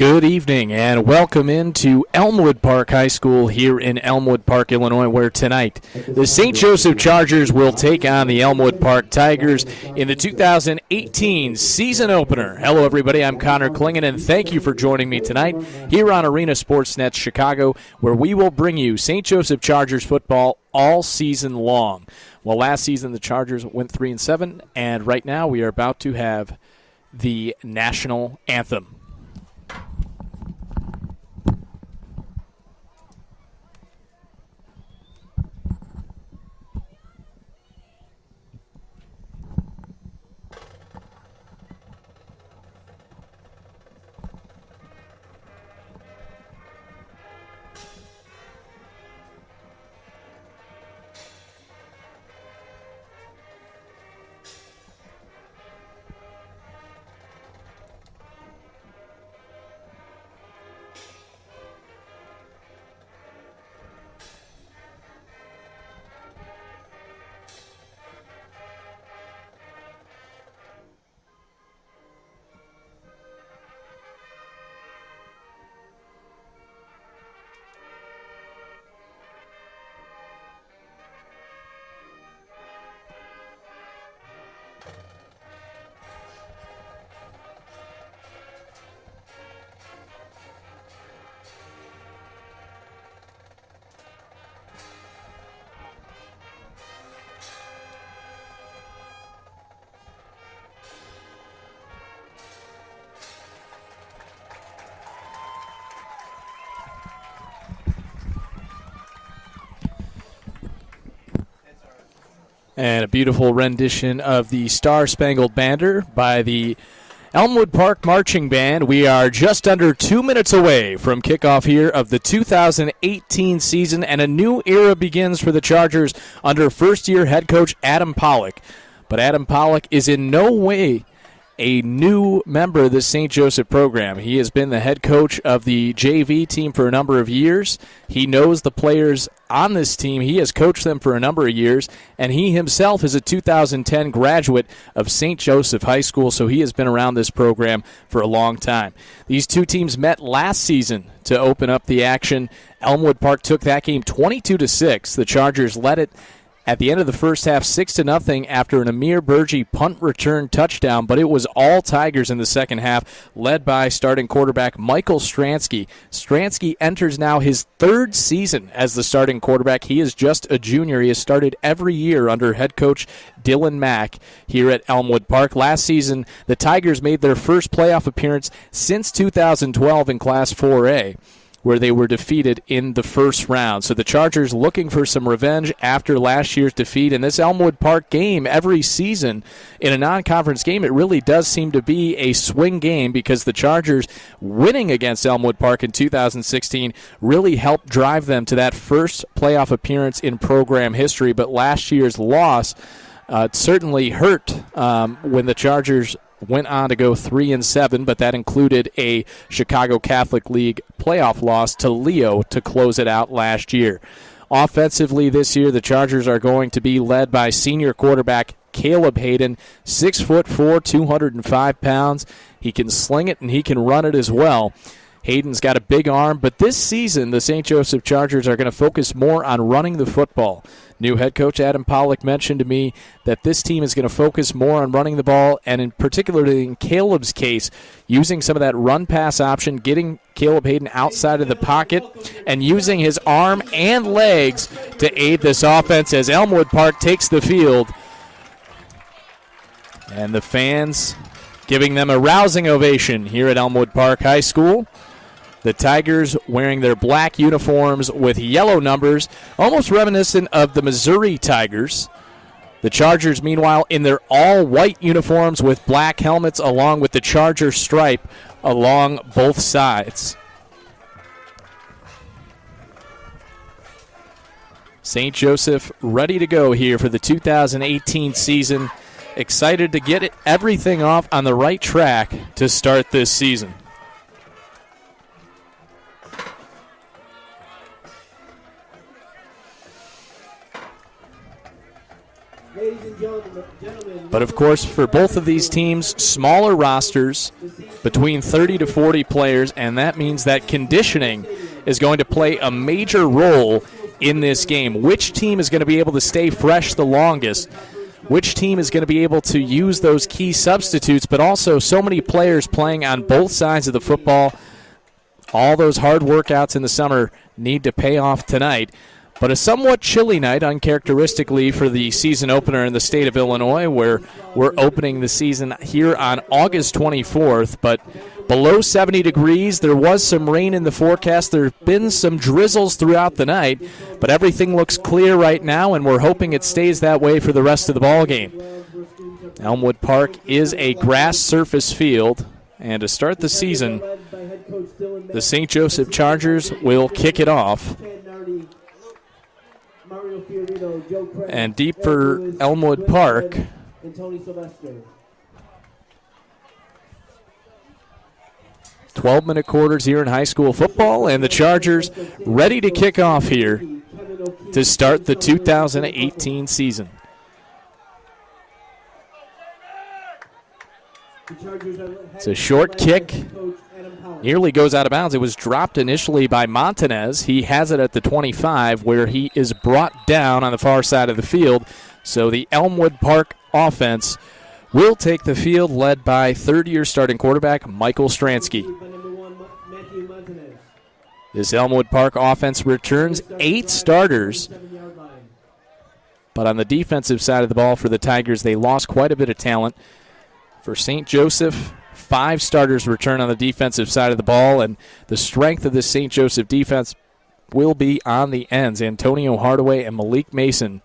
Good evening and welcome into Elmwood Park High School here in Elmwood Park, Illinois, where tonight the St. Joseph Chargers will take on the Elmwood Park Tigers in the 2018 season opener. Hello, everybody. I'm Connor Klingen, and thank you for joining me tonight here on Arena Sportsnet Chicago, where we will bring you St. Joseph Chargers football all season long. Well, last season the Chargers went 3-7, and right now we are about to have the national anthem. And a beautiful rendition of the Star-Spangled Banner by the Elmwood Park Marching Band. We are just under 2 minutes away from kickoff here of the 2018 season, and a new era begins for the Chargers under first-year head coach Adam Pollock. But Adam Pollock is in no way a new member of the St. Joseph program. He has been the head coach of the JV team for a number of years. He knows the players on this team. He has coached them for a number of years, and he himself is a 2010 graduate of St. Joseph High School, so he has been around this program for a long time. These two teams met last season to open up the action. Elmwood Park took that game 22-6. The Chargers led it at the end of the first half, 6-0 after an Amir Burgi punt return touchdown, but it was all Tigers in the second half, led by starting quarterback Michael Stransky. Stransky enters now his third season as the starting quarterback. He is just a junior. He has started every year under head coach Dylan Mack here at Elmwood Park. Last season, the Tigers made their first playoff appearance since 2012 in Class 4A, where they were defeated in the first round. So the Chargers looking for some revenge after last year's defeat. In this Elmwood Park game, every season in a non-conference game, it really does seem to be a swing game, because the Chargers winning against Elmwood Park in 2016 really helped drive them to that first playoff appearance in program history. But last year's loss certainly hurt when the Chargers went on to go 3-7, but that included a Chicago Catholic League playoff loss to Leo to close it out last year. Offensively this year, the Chargers are going to be led by senior quarterback Caleb Hayden, 6'4", 205 pounds. He can sling it and he can run it as well. Hayden's got a big arm, but this season the St. Joseph Chargers are going to focus more on running the football. New head coach Adam Pollock mentioned to me that this team is going to focus more on running the ball, and in particularly in Caleb's case, using some of that run-pass option, getting Caleb Hayden outside of the pocket, and using his arm and legs to aid this offense as Elmwood Park takes the field. And the fans giving them a rousing ovation here at Elmwood Park High School. The Tigers wearing their black uniforms with yellow numbers, almost reminiscent of the Missouri Tigers. The Chargers, meanwhile, in their all-white uniforms with black helmets, along with the Charger stripe along both sides. St. Joseph ready to go here for the 2018 season. Excited to get everything off on the right track to start this season. Ladies and But, of course, for both of these teams, smaller rosters, between 30 to 40 players, and that means that conditioning is going to play a major role in this game. Which team is going to be able to stay fresh the longest? Which team is going to be able to use those key substitutes, but also so many players playing on both sides of the football. All those hard workouts in the summer need to pay off tonight. But a somewhat chilly night, uncharacteristically, for the season opener in the state of Illinois, where we're opening the season here on August 24th. But below 70 degrees, there was some rain in the forecast. There have been some drizzles throughout the night, but everything looks clear right now, and we're hoping it stays that way for the rest of the ball game. Elmwood Park is a grass surface field, and to start the season, the St. Joseph Chargers will kick it off. And deep for Elmwood Park. 12-minute quarters here in high school football, and the Chargers ready to kick off here to start the 2018 season. It's a short kick. Nearly goes out of bounds. It was dropped initially by Montanez. He has it at the 25, where he is brought down on the far side of the field. So the Elmwood Park offense will take the field, led by third-year starting quarterback Michael Stransky. This Elmwood Park offense returns 8 starters. But on the defensive side of the ball for the Tigers, they lost quite a bit of talent. For St. Joseph, 5 starters return on the defensive side of the ball, and the strength of this St. Joseph defense will be on the ends. Antonio Hardaway and Malik Mason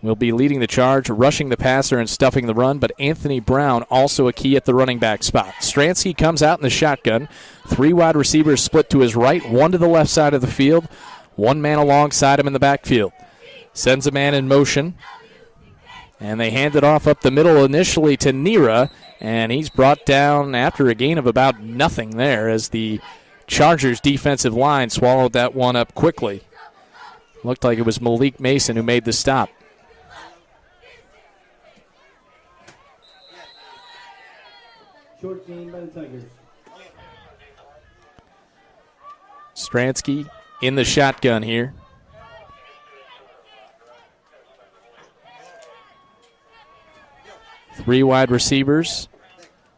will be leading the charge, rushing the passer and stuffing the run, but Anthony Brown also a key at the running back spot. Stransky comes out in the shotgun. 3 wide receivers split to his right, 1 to the left side of the field, 1 man alongside him in the backfield. Sends a man in motion, and they hand it off up the middle initially to Nira, and he's brought down after a gain of about nothing there as the Chargers defensive line swallowed that one up quickly. Looked like it was Malik Mason who made the stop. Short gain by the Tigers. Stransky in the shotgun here. Three wide receivers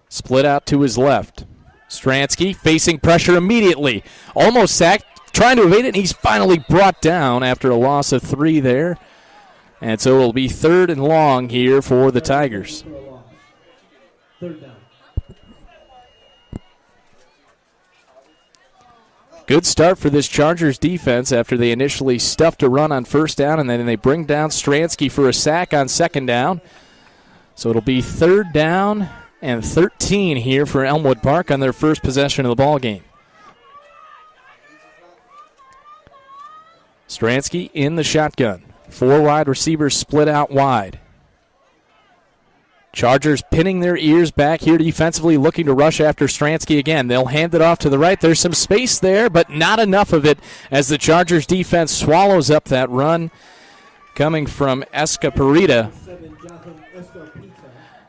split out to his left. Stransky facing pressure immediately. Almost sacked, trying to evade it, and he's finally brought down after a loss of 3 there. And so it'll be 3rd and long here for the Tigers. Third down. Good start for this Chargers defense after they initially stuffed a run on first down, and then they bring down Stransky for a sack on second down. So it'll be 3rd down and 13 here for Elmwood Park on their first possession of the ball game. Stransky in the shotgun. 4 wide receivers split out wide. Chargers pinning their ears back here defensively, looking to rush after Stransky again. They'll hand it off to the right. There's some space there, but not enough of it as the Chargers defense swallows up that run coming from Escaparita.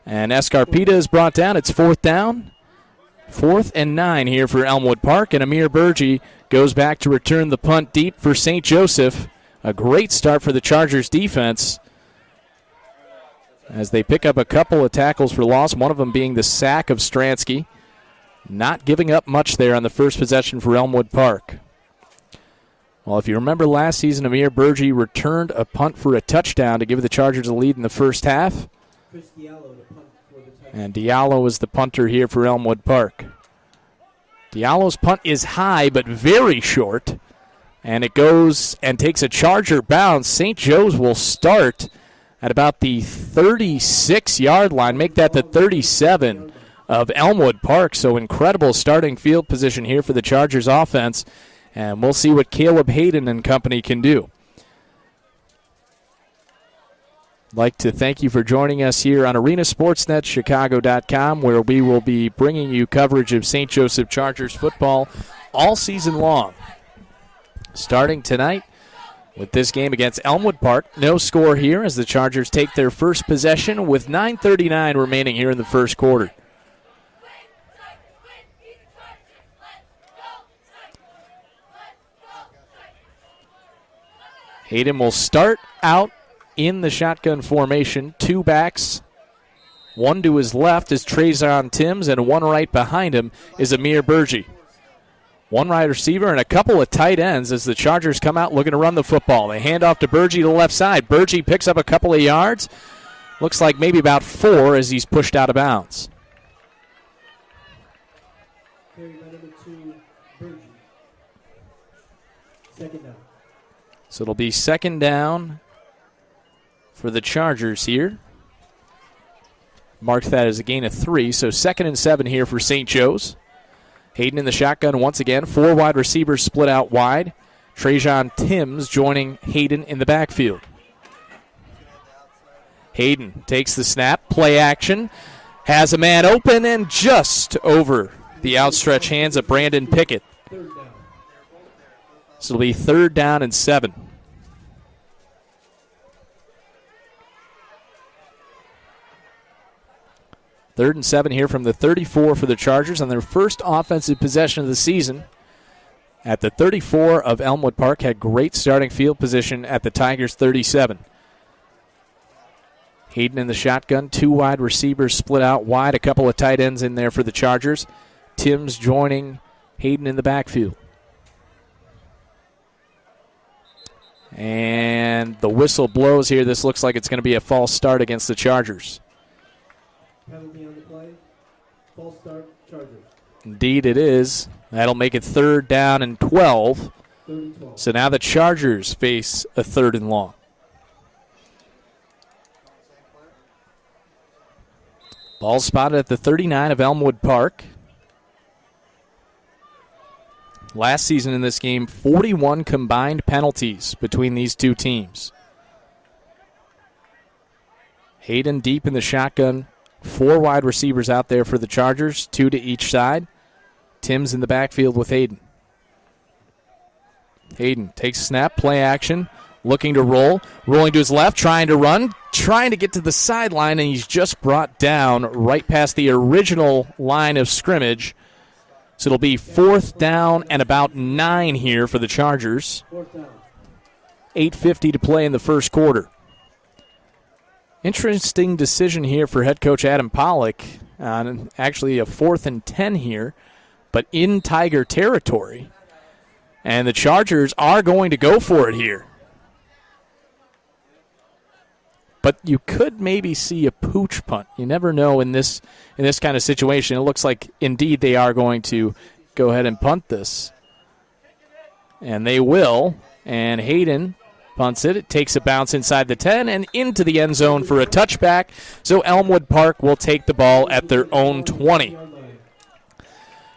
And Escarpita is brought down. It's 4th down. 4th and 9 here for Elmwood Park. And Amir Burgi goes back to return the punt deep for St. Joseph. A great start for the Chargers defense as they pick up a couple of tackles for loss, one of them being the sack of Stransky. Not giving up much there on the first possession for Elmwood Park. Well, if you remember last season, Amir Burgi returned a punt for a touchdown to give the Chargers a lead in the first half. And Diallo is the punter here for Elmwood Park. Diallo's punt is high but very short. And it goes and takes a Charger bounce. St. Joe's will start at about the 36-yard line. Make that the 37 of Elmwood Park. So incredible starting field position here for the Chargers offense. And we'll see what Caleb Hayden and company can do. I'd like to thank you for joining us here on arenasportsnetchicago.com, where we will be bringing you coverage of St. Joseph Chargers football all season long. Starting tonight with this game against Elmwood Park. No score here as the Chargers take their first possession with 9:39 remaining here in the first quarter. Hayden will start out in the shotgun formation. Two backs. One to his left is Trajan Timms, and one right behind him is Amir Burgi. One wide receiver and a couple of tight ends as the Chargers come out looking to run the football. They hand off to Burgi to the left side. Burgi picks up a couple of yards. Looks like maybe about 4 as he's pushed out of bounds. So it'll be second down for the Chargers here. Mark that as a gain of 3, so 2nd and 7 here for St. Joe's. Hayden in the shotgun once again. 4 wide receivers split out wide. Trajan Timms joining Hayden in the backfield. Hayden takes the snap, play action, has a man open and just over the outstretched hands of Brandon Pickett. So it'll be 3rd down and 7. Third and 7 here from the 34 for the Chargers on their first offensive possession of the season. At the 34 of Elmwood Park, had great starting field position at the Tigers' 37. Hayden in the shotgun, 2 wide receivers split out wide, a couple of tight ends in there for the Chargers. Timms joining Hayden in the backfield. And the whistle blows here. This looks like it's going to be a false start against the Chargers. Penalty on the play. False start, Chargers. Indeed it is. That'll make it 3rd down and 12. 12. So now the Chargers face a 3rd and long. Ball spotted at the 39 of Elmwood Park. Last season in this game, 41 combined penalties between these two teams. Hayden deep in the shotgun. 4 wide receivers out there for the Chargers, 2 to each side. Timms in the backfield with Hayden. Hayden takes a snap, play action, looking to roll, rolling to his left, trying to run, trying to get to the sideline, and he's just brought down right past the original line of scrimmage. So it'll be 4th down and about 9 here for the Chargers. 8:50 to play in the first quarter. Interesting decision here for head coach Adam Pollock. Actually a 4th and 10 here, but in Tiger territory. And the Chargers are going to go for it here. But you could maybe see a pooch punt. You never know in this kind of situation. It looks like indeed they are going to go ahead and punt this. And they will. And Hayden punts it. It takes a bounce inside the 10 and into the end zone for a touchback. So Elmwood Park will take the ball at their own 20.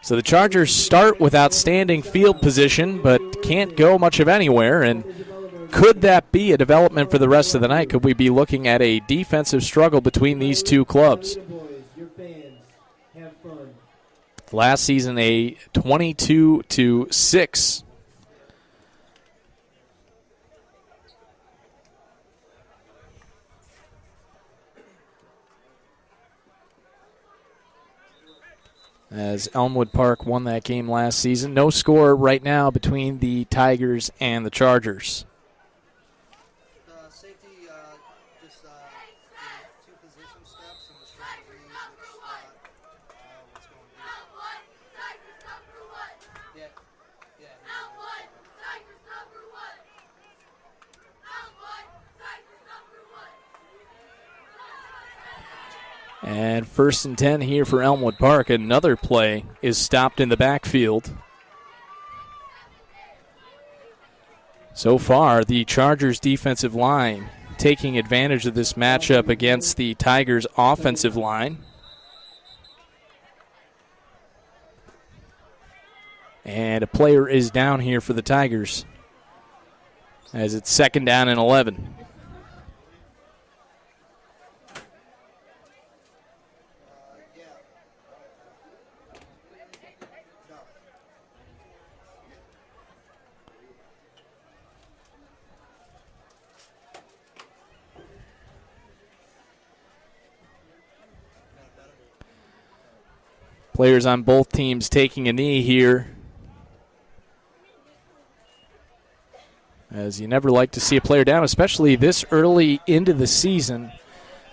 So the Chargers start with outstanding field position, but can't go much of anywhere. And could that be a development for the rest of the night? Could we be looking at a defensive struggle between these two clubs? Last season, a 22-6. As Elmwood Park won that game last season. No score right now between the Tigers and the Chargers. Safety, just the 2 position steps and just trying to read which spot, what's going to be. Yeah. And 1st and 10 here for Elmwood Park. Another play is stopped in the backfield. So far, the Chargers' defensive line taking advantage of this matchup against the Tigers' offensive line. And a player is down here for the Tigers as it's 2nd down and 11. Players on both teams taking a knee here, as you never like to see a player down, especially this early into the season.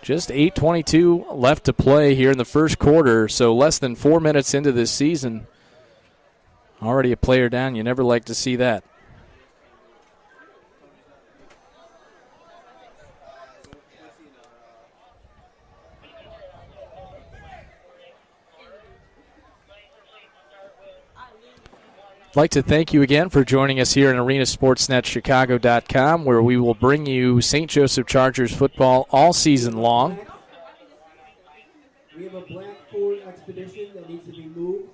Just 8:22 left to play here in the first quarter, so less than 4 minutes into this season. Already a player down. You never like to see that. I'd like to thank you again for joining us here in arenasportsnetchicago.com, where we will bring you St. Joseph Chargers football all season long. We have a black Ford Expedition that needs to be moved.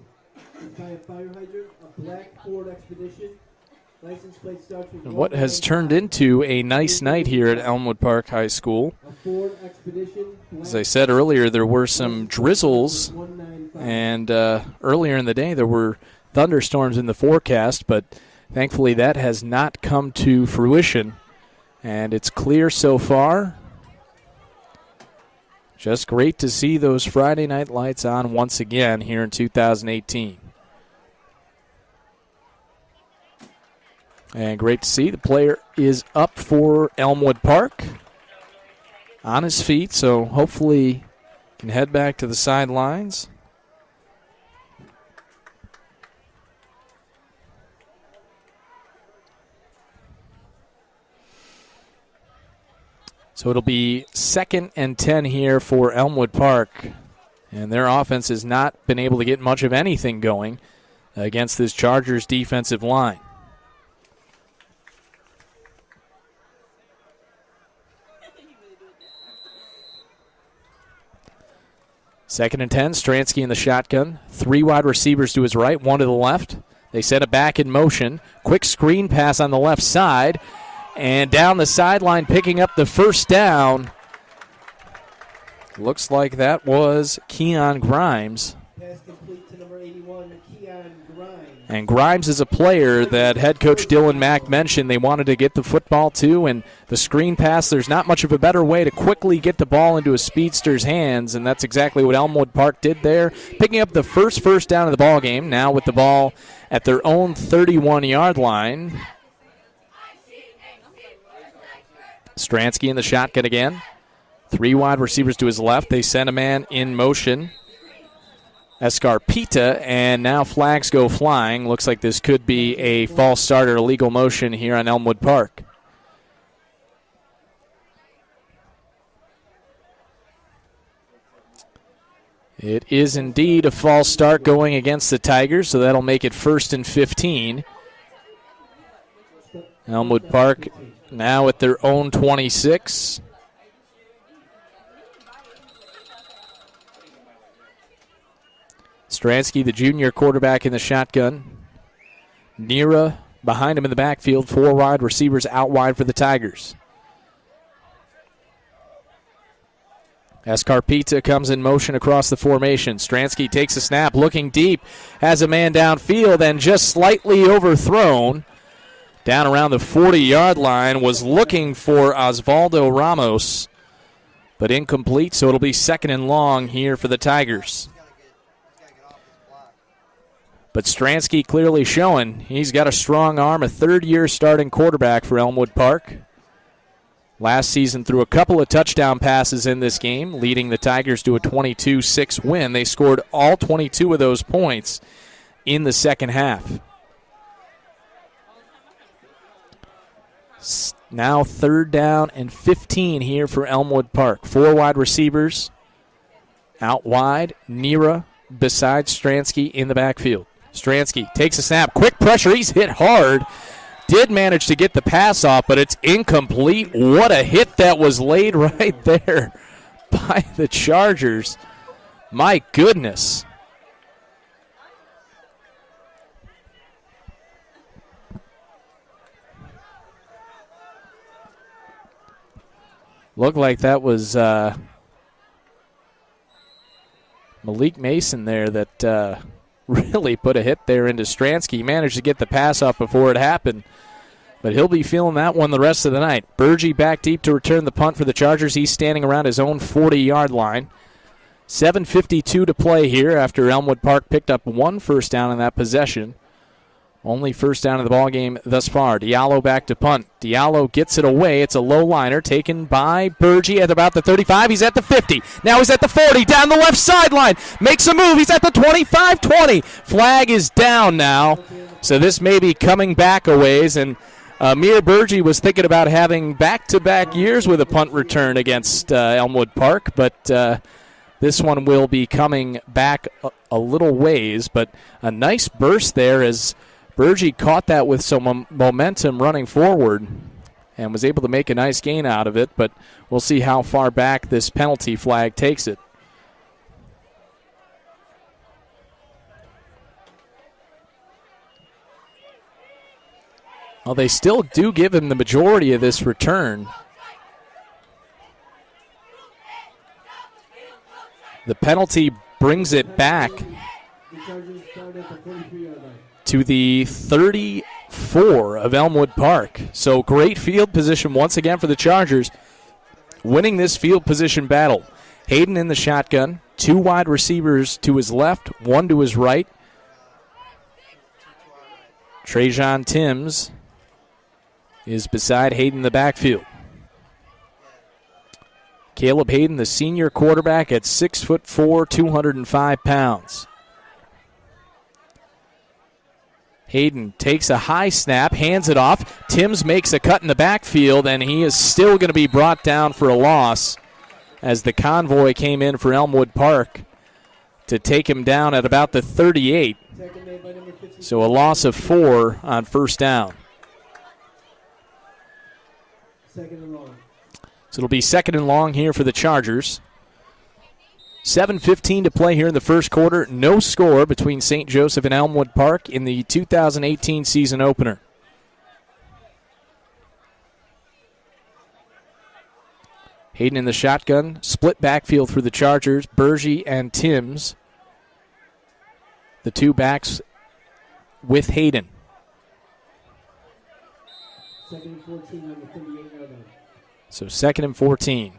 It's by a fire hydrant. A black Ford Expedition. License plate starts with What has turned into a nice night here at Elmwood Park High School. a Ford Expedition. As I said earlier, there were some drizzles, and earlier in the day there were thunderstorms in the forecast, but thankfully that has not come to fruition, and it's clear so far. Just great to see those Friday night lights on once again here in 2018. And great to see the player is up for Elmwood Park on his feet, so hopefully can head back to the sidelines. So it'll be 2nd and 10 here for Elmwood Park. And their offense has not been able to get much of anything going against this Chargers defensive line. Second and 10, Stransky in the shotgun. 3 wide receivers to his right, 1 to the left. They set it back in motion. Quick screen pass on the left side. And down the sideline, picking up the first down. Looks like that was Keon Grimes. Pass complete to number 81, Keon Grimes. And Grimes is a player that head coach Dylan Mack mentioned they wanted to get the football to. And the screen pass, there's not much of a better way to quickly get the ball into a speedster's hands. And that's exactly what Elmwood Park did there. Picking up the first down of the ball game. Now with the ball at their own 31-yard line. Stransky in the shotgun again. 3 wide receivers to his left. They send a man in motion. Escarpita, and now flags go flying. Looks like this could be a false start or illegal motion here on Elmwood Park. It is indeed a false start going against the Tigers, so that'll make it 1st and 15. Elmwood Park now at their own 26. Stransky, the junior quarterback in the shotgun. Nira behind him in the backfield. 4 wide receivers out wide for the Tigers. Escarpita comes in motion across the formation. Stransky takes a snap, looking deep, has a man downfield, and just slightly overthrown. Down around the 40-yard line, was looking for Osvaldo Ramos, but incomplete, so it'll be 2nd and long here for the Tigers. But Stransky clearly showing he's got a strong arm, a 3rd-year starting quarterback for Elmwood Park. Last season threw a couple of touchdown passes in this game, leading the Tigers to a 22-6 win. They scored all 22 of those points in the second half. Now 3rd down and 15 here for Elmwood Park. 4 wide receivers out wide. Nira beside Stransky in the backfield. Stransky takes a snap. Quick pressure. He's hit hard. Did manage to get the pass off, but it's incomplete. What a hit that was laid right there by the Chargers. My goodness. Looked like that was Malik Mason there that really put a hit there into Stransky. He managed to get the pass off before it happened, but he'll be feeling that one the rest of the night. Burgee back deep to return the punt for the Chargers. He's standing around his own 40-yard line. 7:52 to play here after Elmwood Park picked up one first down in that possession. Only first down of the ball game thus far. Diallo back to punt. Diallo gets it away. It's a low liner taken by Burgee at about the 35. He's at the 50. Now he's at the 40. Down the left sideline. Makes a move. He's at the 25-20. Flag is down now. So this may be coming back a ways. And Amir Burgee was thinking about having back-to-back years with a punt return against Elmwood Park. But this one will be coming back a little ways. But a nice burst there as Burgee caught that with some momentum running forward and was able to make a nice gain out of it, but we'll see how far back this penalty flag takes it. Well, they still do give him the majority of this return. The penalty brings it back to the 34 of Elmwood Park. So great field position once again for the Chargers, winning this field position battle. Hayden in the shotgun, two wide receivers to his left, one to his right. Trajan Timms is beside Hayden in the backfield. Caleb Hayden, the senior quarterback at 6'4", 205 pounds. Hayden takes a high snap, hands it off. Timms makes a cut in the backfield, and he is still going to be brought down for a loss as the convoy came in for Elmwood Park to take him down at about the 38. So a loss of 4 on first down. Second and long. So it'll be second and long here for the Chargers. 7:15 to play here in the first quarter. No score between St. Joseph and Elmwood Park in the 2018 season opener. Hayden in the shotgun. Split backfield for the Chargers. Burgee and Timms. The two backs with Hayden. Second and 14 on the 38-yard line. So second and 14.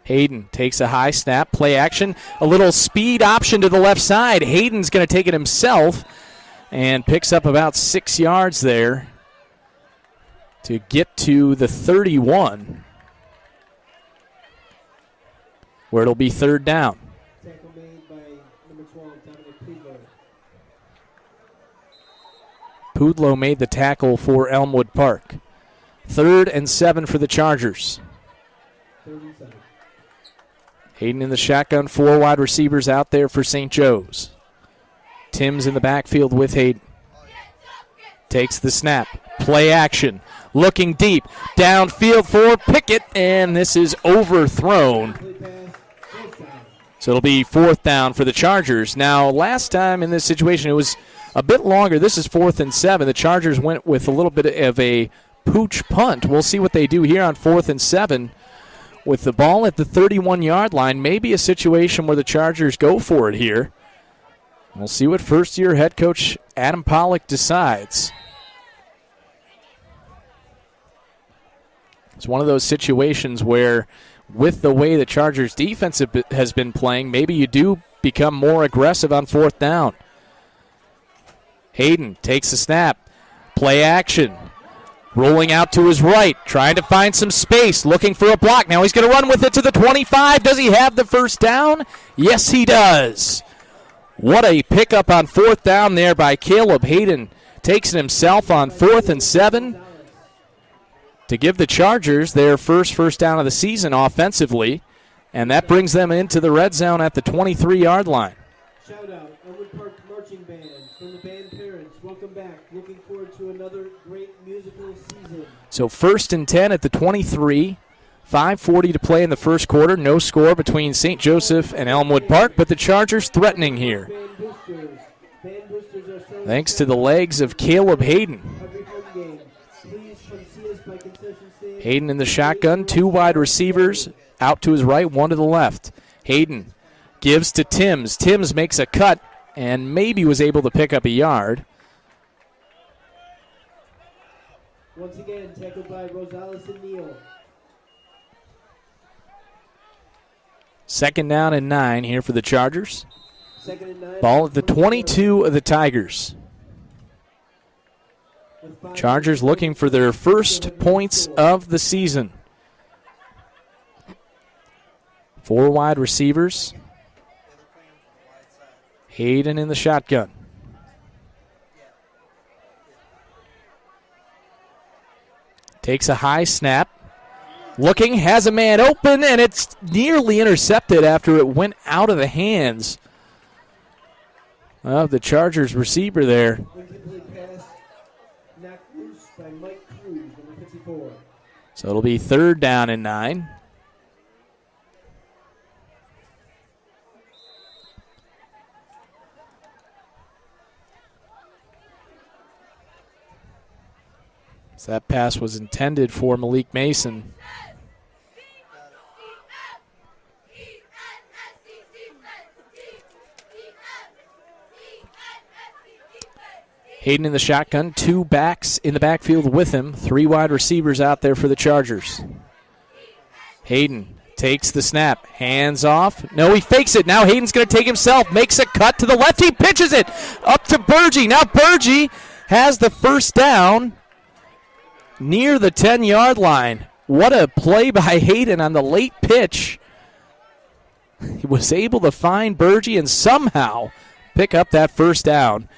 Hayden takes a high snap, play action, a little speed option to the left side. Hayden's going to take it himself and picks up about 6 yards there to get to the 31, where it'll be third down. Tackle made by number 12, Dominic Pudlow. Pudlow made the tackle for Elmwood Park. 3rd and 7 for the Chargers. 37. Hayden in the shotgun, 4 wide receivers out there for St. Joe's. Timms in the backfield with Hayden. Takes the snap. Play action. Looking deep. Downfield for Pickett, and this is overthrown. So it'll be 4th down for the Chargers. Now, last time in this situation, it was a bit longer. This is 4th and 7. The Chargers went with a little bit of a pooch punt. We'll see what they do here on 4th and 7. With the ball at the 31-yard line, maybe a situation where the Chargers go for it here. We'll see what first-year head coach Adam Pollock decides. It's one of those situations where, with the way the Chargers' defense has been playing, maybe you do become more aggressive on 4th down. Hayden takes a snap. Play action. Rolling out to his right, trying to find some space, looking for a block. Now he's going to run with it to the 25. Does he have the first down? Yes, he does. What a pickup on 4th down there by Caleb Hayden. Takes it himself on 4th and 7 to give the Chargers their first down of the season offensively, and that brings them into the red zone at the 23-yard line. Shout out, Elmwood Park Marching Band from the band parents. Welcome back. Looking forward to another great musical season. So 1st and 10 at the 23. 5:40 to play in the first quarter. No score between St. Joseph and Elmwood Park, but the Chargers threatening here. Thanks to the legs of Caleb Hayden. Hayden in the shotgun, 2 wide receivers out to his right, 1 to the left. Hayden gives to Timms. Timms makes a cut and maybe was able to pick up a yard. Once again, tackled by Rosales and Neal. Second down and 9 here for the Chargers. Second and 9. Ball at the 22 of the Tigers. Chargers looking for their first points of the season. 4 wide receivers. Hayden in the shotgun. Takes a high snap. Looking, has a man open, and it's nearly intercepted after it went out of the hands of the Chargers receiver there. Incomplete pass, knocked loose by Mike Cruz, number 54. So it'll be third down and 9. So that pass was intended for Malik Mason. Hayden in the shotgun, 2 backs in the backfield with him, 3 wide receivers out there for the Chargers. Hayden takes the snap, hands off. No, he fakes it. Now Hayden's going to take himself, makes a cut to the left. He pitches it up to Burgee. Now Burgee has the first down near the 10-yard line. What a play by Hayden on the late pitch. He was able to find Burgee and somehow pick up that first down.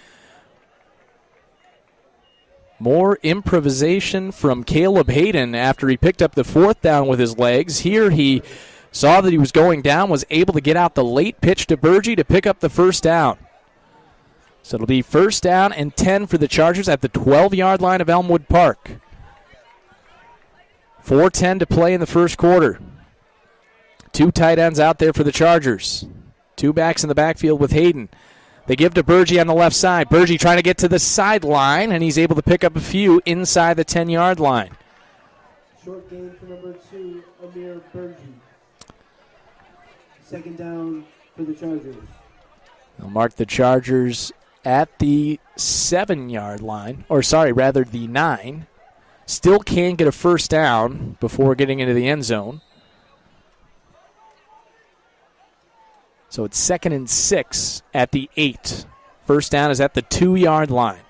More improvisation from Caleb Hayden after he picked up the 4th down with his legs. Here he saw that he was going down, was able to get out the late pitch to Burgee to pick up the first down. So it'll be first down and 10 for the Chargers at the 12-yard line of Elmwood Park. 4:10 to play in the first quarter. 2 tight ends out there for the Chargers. 2 backs in the backfield with Hayden. They give to Burgee on the left side. Burgee trying to get to the sideline, and he's able to pick up a few inside the 10-yard line. Short gain for number 2, Amir Burgee. Second down for the Chargers. They'll mark the Chargers at the 7-yard line, or sorry, rather the 9. Still can get a first down before getting into the end zone. So it's 2nd and 6 at the 8. First down is at the 2-yard line.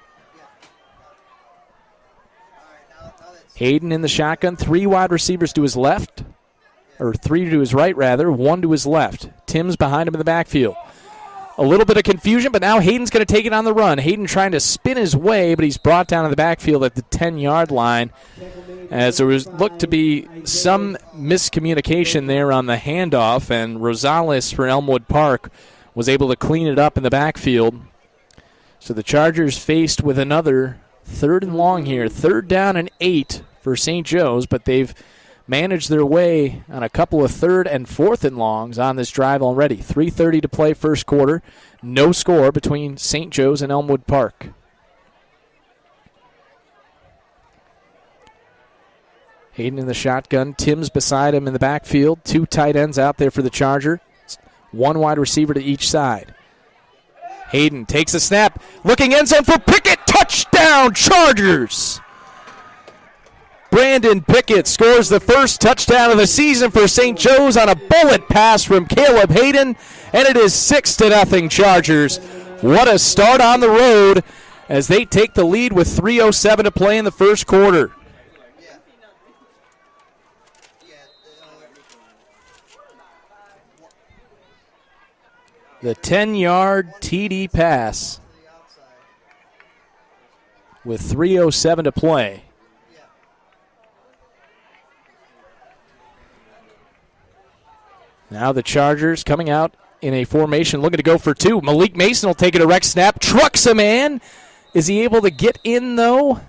Hayden in the shotgun. 3 wide receivers to his left. Or 3 to his right, rather. 1 to his left. Tim's behind him in the backfield. A little bit of confusion, but now Hayden's going to take it on the run. Hayden trying to spin his way, but he's brought down in the backfield at the 10-yard line. As there looked to be some miscommunication there on the handoff, and Rosales for Elmwood Park was able to clean it up in the backfield. So the Chargers faced with another 3rd and long here. 3rd down and 8 for St. Joe's, but they've managed their way on a couple of 3rd and 4th and longs on this drive already. 3:30 to play first quarter. No score between St. Joe's and Elmwood Park. Hayden in the shotgun. Tim's beside him in the backfield. 2 tight ends out there for the Charger. 1 wide receiver to each side. Hayden takes a snap. Looking end zone for Pickett. Touchdown, Chargers! Brandon Pickett scores the first touchdown of the season for St. Joe's on a bullet pass from Caleb Hayden, and it is 6-0 Chargers. What a start on the road as they take the lead with 3:07 to play in the first quarter. The 10-yard TD pass with 3:07 to play. Now the Chargers coming out in a formation looking to go for 2. Malik Mason will take a direct snap. Trucks a man. Is he able to get in, though?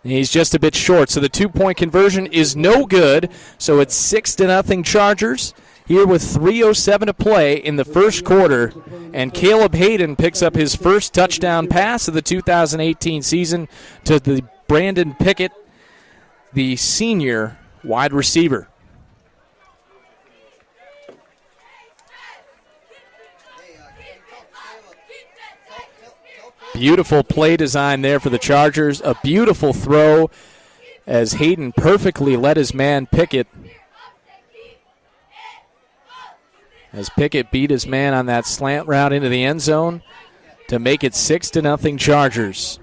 He's just a bit short, so the 2-point conversion is no good. So it's 6-0 Chargers here with 3:07 to play in the first quarter. And Caleb Hayden picks up his first touchdown pass of the 2018 season to the Brandon Pickett, the senior wide receiver. Beautiful play design there for the Chargers. A beautiful throw as Hayden perfectly led his man Pickett. as Pickett beat his man on that slant route into the end zone to make it 6-0 Chargers.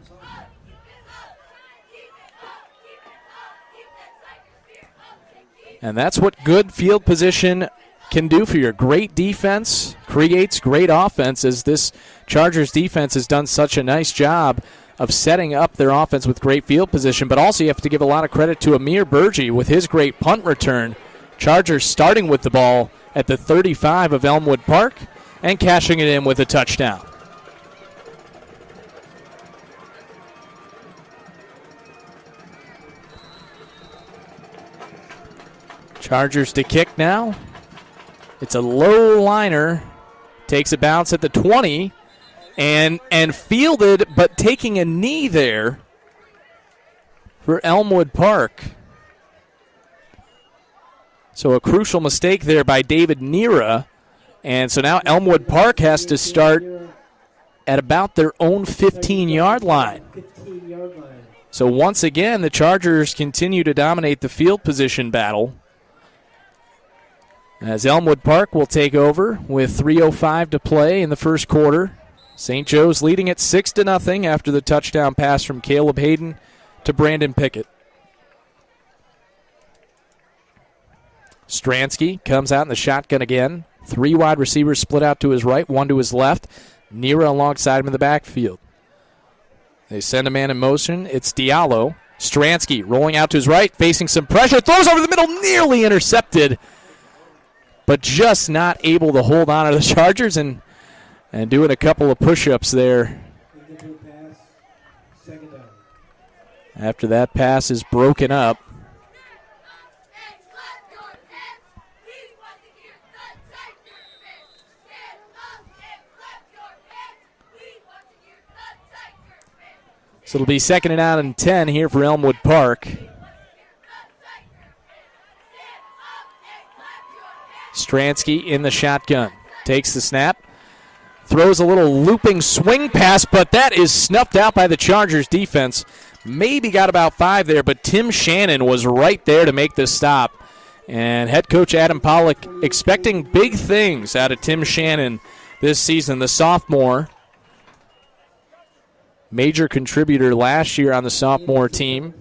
And that's what good field position can do for you. Great defense creates great offense, as this Chargers defense has done such a nice job of setting up their offense with great field position. But also you have to give a lot of credit to Amir Burgee with his great punt return. Chargers starting with the ball at the 35 of Elmwood Park and cashing it in with a touchdown. Chargers to kick now. It's a low liner. Takes a bounce at the 20 and fielded, but taking a knee there for Elmwood Park. So a crucial mistake there by David Nera. And so now Elmwood Park has to start at about their own 15-yard line. So once again, the Chargers continue to dominate the field position battle, as Elmwood Park will take over with 3:05 to play in the first quarter. St. Joe's leading it 6-0 after the touchdown pass from Caleb Hayden to Brandon Pickett. Stransky comes out in the shotgun again. 3 wide receivers split out to his right, 1 to his left. Nera alongside him in the backfield. They send a man in motion. It's Diallo. Stransky rolling out to his right, facing some pressure. Throws over the middle, nearly intercepted, but just not able to hold on to the Chargers and doing a couple of push-ups there. After that pass is broken up. So it'll be 2nd down and 10 here for Elmwood Park. Stransky in the shotgun. Takes the snap. Throws a little looping swing pass, but that is snuffed out by the Chargers defense. Maybe got about 5 there, but Tim Shannon was right there to make this stop. And head coach Adam Pollock expecting big things out of Tim Shannon this season, the sophomore. Major contributor last year on the sophomore team,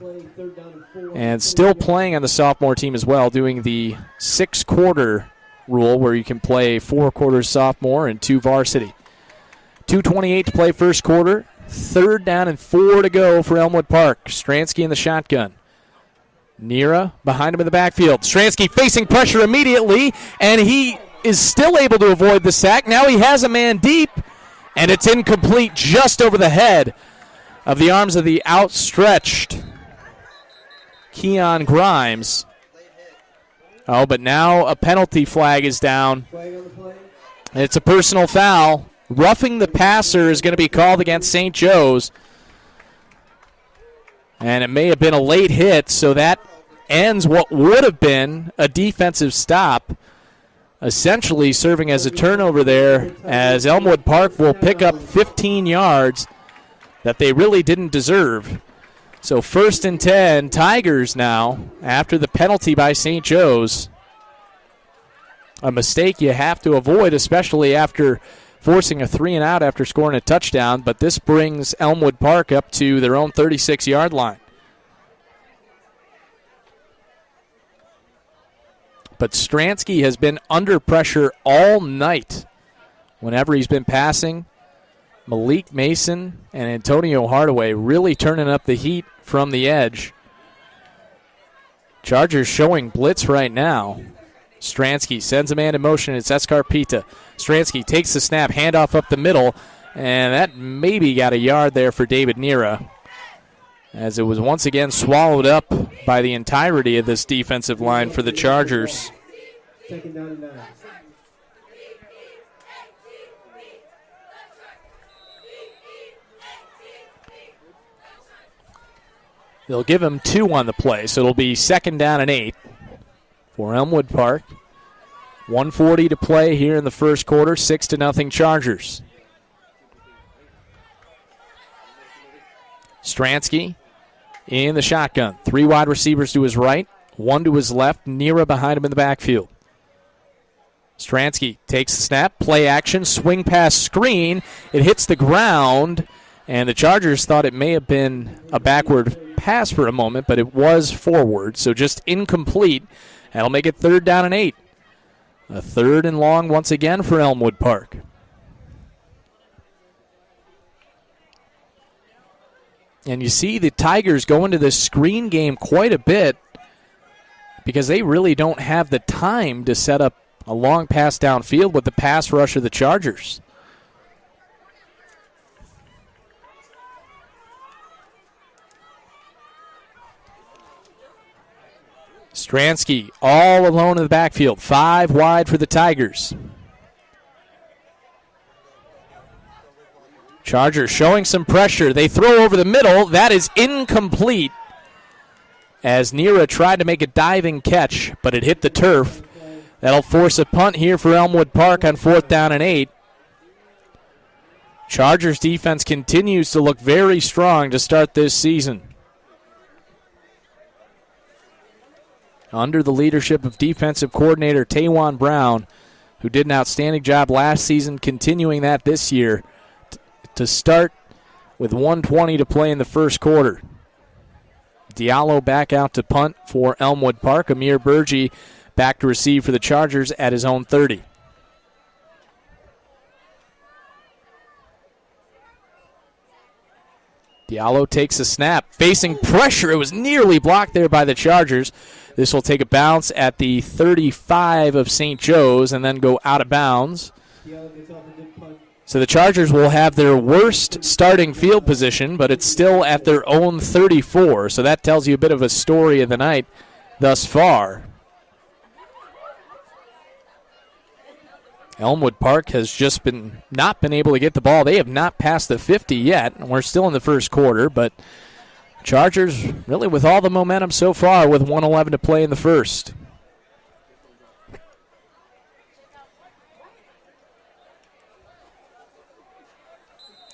and still playing on the sophomore team as well, doing the 6-quarter rule where you can play 4 quarters sophomore and 2 varsity. 2:28 to play first quarter. 3rd down and 4 to go for Elmwood Park. Stransky in the shotgun. Nera behind him in the backfield. Stransky facing pressure immediately, and he is still able to avoid the sack. Now he has a man deep, and it's incomplete just over the head of the arms of the outstretched Keon Grimes. Oh, but now a penalty flag is down. It's a personal foul. Roughing the passer is going to be called against St. Joe's. And it may have been a late hit, so that ends what would have been a defensive stop, essentially serving as a turnover there, as Elmwood Park will pick up 15 yards that they really didn't deserve. So 1st and 10, Tigers now, after the penalty by St. Joe's. A mistake you have to avoid, especially after forcing a 3-and-out after scoring a touchdown, but this brings Elmwood Park up to their own 36-yard line. But Stransky has been under pressure all night whenever he's been passing. Malik Mason and Antonio Hardaway really turning up the heat from the edge. Chargers showing blitz right now. Stransky sends a man in motion. It's Escarpita. Stransky takes the snap, handoff up the middle, and that maybe got a yard there for David Nera, as it was once again swallowed up by the entirety of this defensive line for the Chargers. 2nd down and 9. They'll give him 2 on the play, so it'll be 2nd down and 8 for Elmwood Park. 1:40 to play here in the first quarter, 6-0 Chargers. Stransky in the shotgun. 3 wide receivers to his right, 1 to his left. Nera behind him in the backfield. Stransky takes the snap, play action, swing pass screen. It hits the ground, and the Chargers thought it may have been a backward pass for a moment, but it was forward, so just incomplete. That'll make it 3rd down and 8. A 3rd and long once again for Elmwood Park. And you see the Tigers go into this screen game quite a bit because they really don't have the time to set up a long pass downfield with the pass rush of the Chargers. Stransky all alone in the backfield. 5 wide for the Tigers. Chargers showing some pressure. They throw over the middle. That is incomplete as Nira tried to make a diving catch, but it hit the turf. That'll force a punt here for Elmwood Park on 4th down and 8. Chargers defense continues to look very strong to start this season. Under the leadership of defensive coordinator Taywon Brown, who did an outstanding job last season, continuing that this year to start with 1:20 to play in the first quarter. Diallo back out to punt for Elmwood Park. Amir Burgi back to receive for the Chargers at his own 30. Diallo takes a snap, facing pressure. It was nearly blocked there by the Chargers. This will take a bounce at the 35 of St. Joe's and then go out of bounds. So the Chargers will have their worst starting field position, but it's still at their own 34. So that tells you a bit of a story of the night thus far. Elmwood Park has just not been able to get the ball. They have not passed the 50 yet. We're still in the first quarter, but Chargers really with all the momentum so far with 1:11 to play in the first.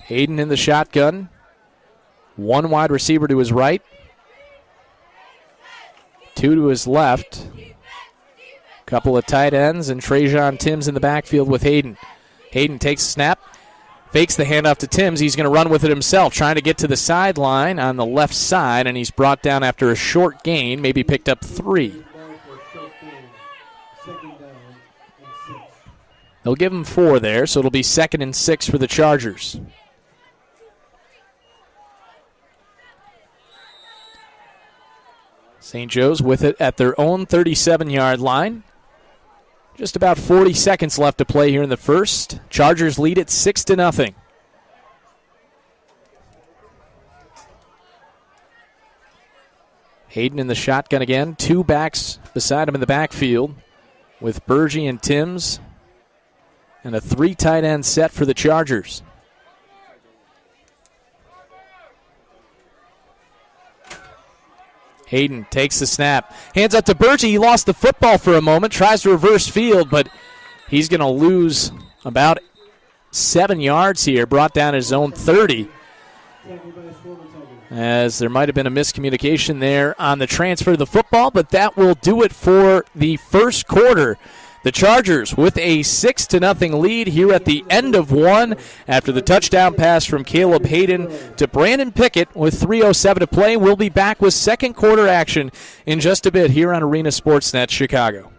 Hayden in the shotgun. 1 wide receiver to his right. 2 to his left. Couple of tight ends and Trajan Timms in the backfield with Hayden. Hayden takes a snap, fakes the handoff to Timms. He's going to run with it himself, trying to get to the sideline on the left side, and he's brought down after a short gain, maybe picked up 3. They'll give him 4 there, so it'll be 2nd and 6 for the Chargers. St. Joe's with it at their own 37-yard line. Just about 40 seconds left to play here in the first. Chargers lead it 6-0. Hayden in the shotgun again. 2 backs beside him in the backfield with Burgi and Timms. And a 3 tight end set for the Chargers. Hayden takes the snap. Hands up to Burgi. He lost the football for a moment. Tries to reverse field, but he's going to lose about 7 yards here. Brought down his own 30. As there might have been a miscommunication there on the transfer of the football, but that will do it for the first quarter. The Chargers with a 6-0 lead here at the end of one after the touchdown pass from Caleb Hayden to Brandon Pickett with 3:07 to play. We'll be back with second quarter action in just a bit here on Arena Sportsnet Chicago.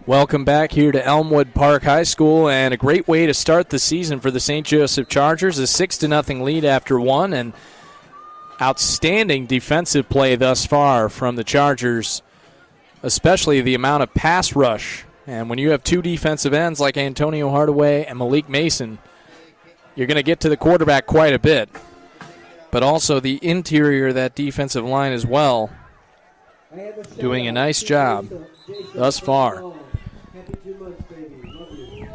Welcome back here to Elmwood Park High School, and a great way to start the season for the St. Joseph Chargers. A 6-0 lead after one, and outstanding defensive play thus far from the Chargers, especially the amount of pass rush. And when you have two defensive ends like Antonio Hardaway and Malik Mason, you're going to get to the quarterback quite a bit. But also the interior of that defensive line as well, doing a nice job thus far. Happy 2 months, baby. Love you.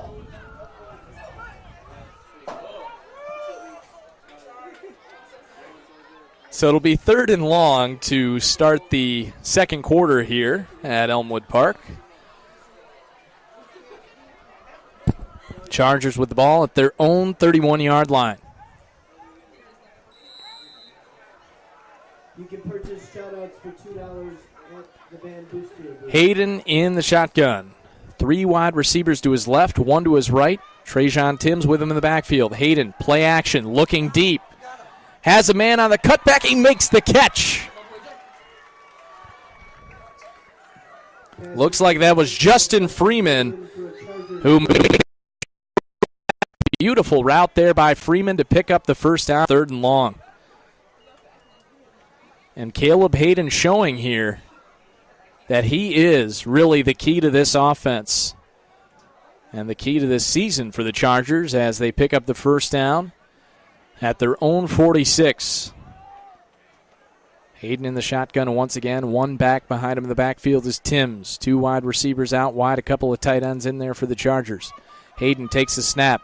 So it'll be 3rd and long to start the second quarter here at Elmwood Park. Chargers with the ball at their own 31-yard line. You can purchase shout-outs for $2 at the Van Booster. Hayden in the shotgun. 3 wide receivers to his left, 1 to his right. Trajan Timms with him in the backfield. Hayden, play action, looking deep. Has a man on the cutback. He makes the catch. Looks like that was Justin Freeman, who made a beautiful route there by Freeman to pick up the first down, 3rd and long. And Caleb Hayden showing here that he is really the key to this offense and the key to this season for the Chargers as they pick up the first down at their own 46. Hayden in the shotgun once again. 1 back behind him in the backfield is Timms. 2 wide receivers out wide, a couple of tight ends in there for the Chargers. Hayden takes the snap.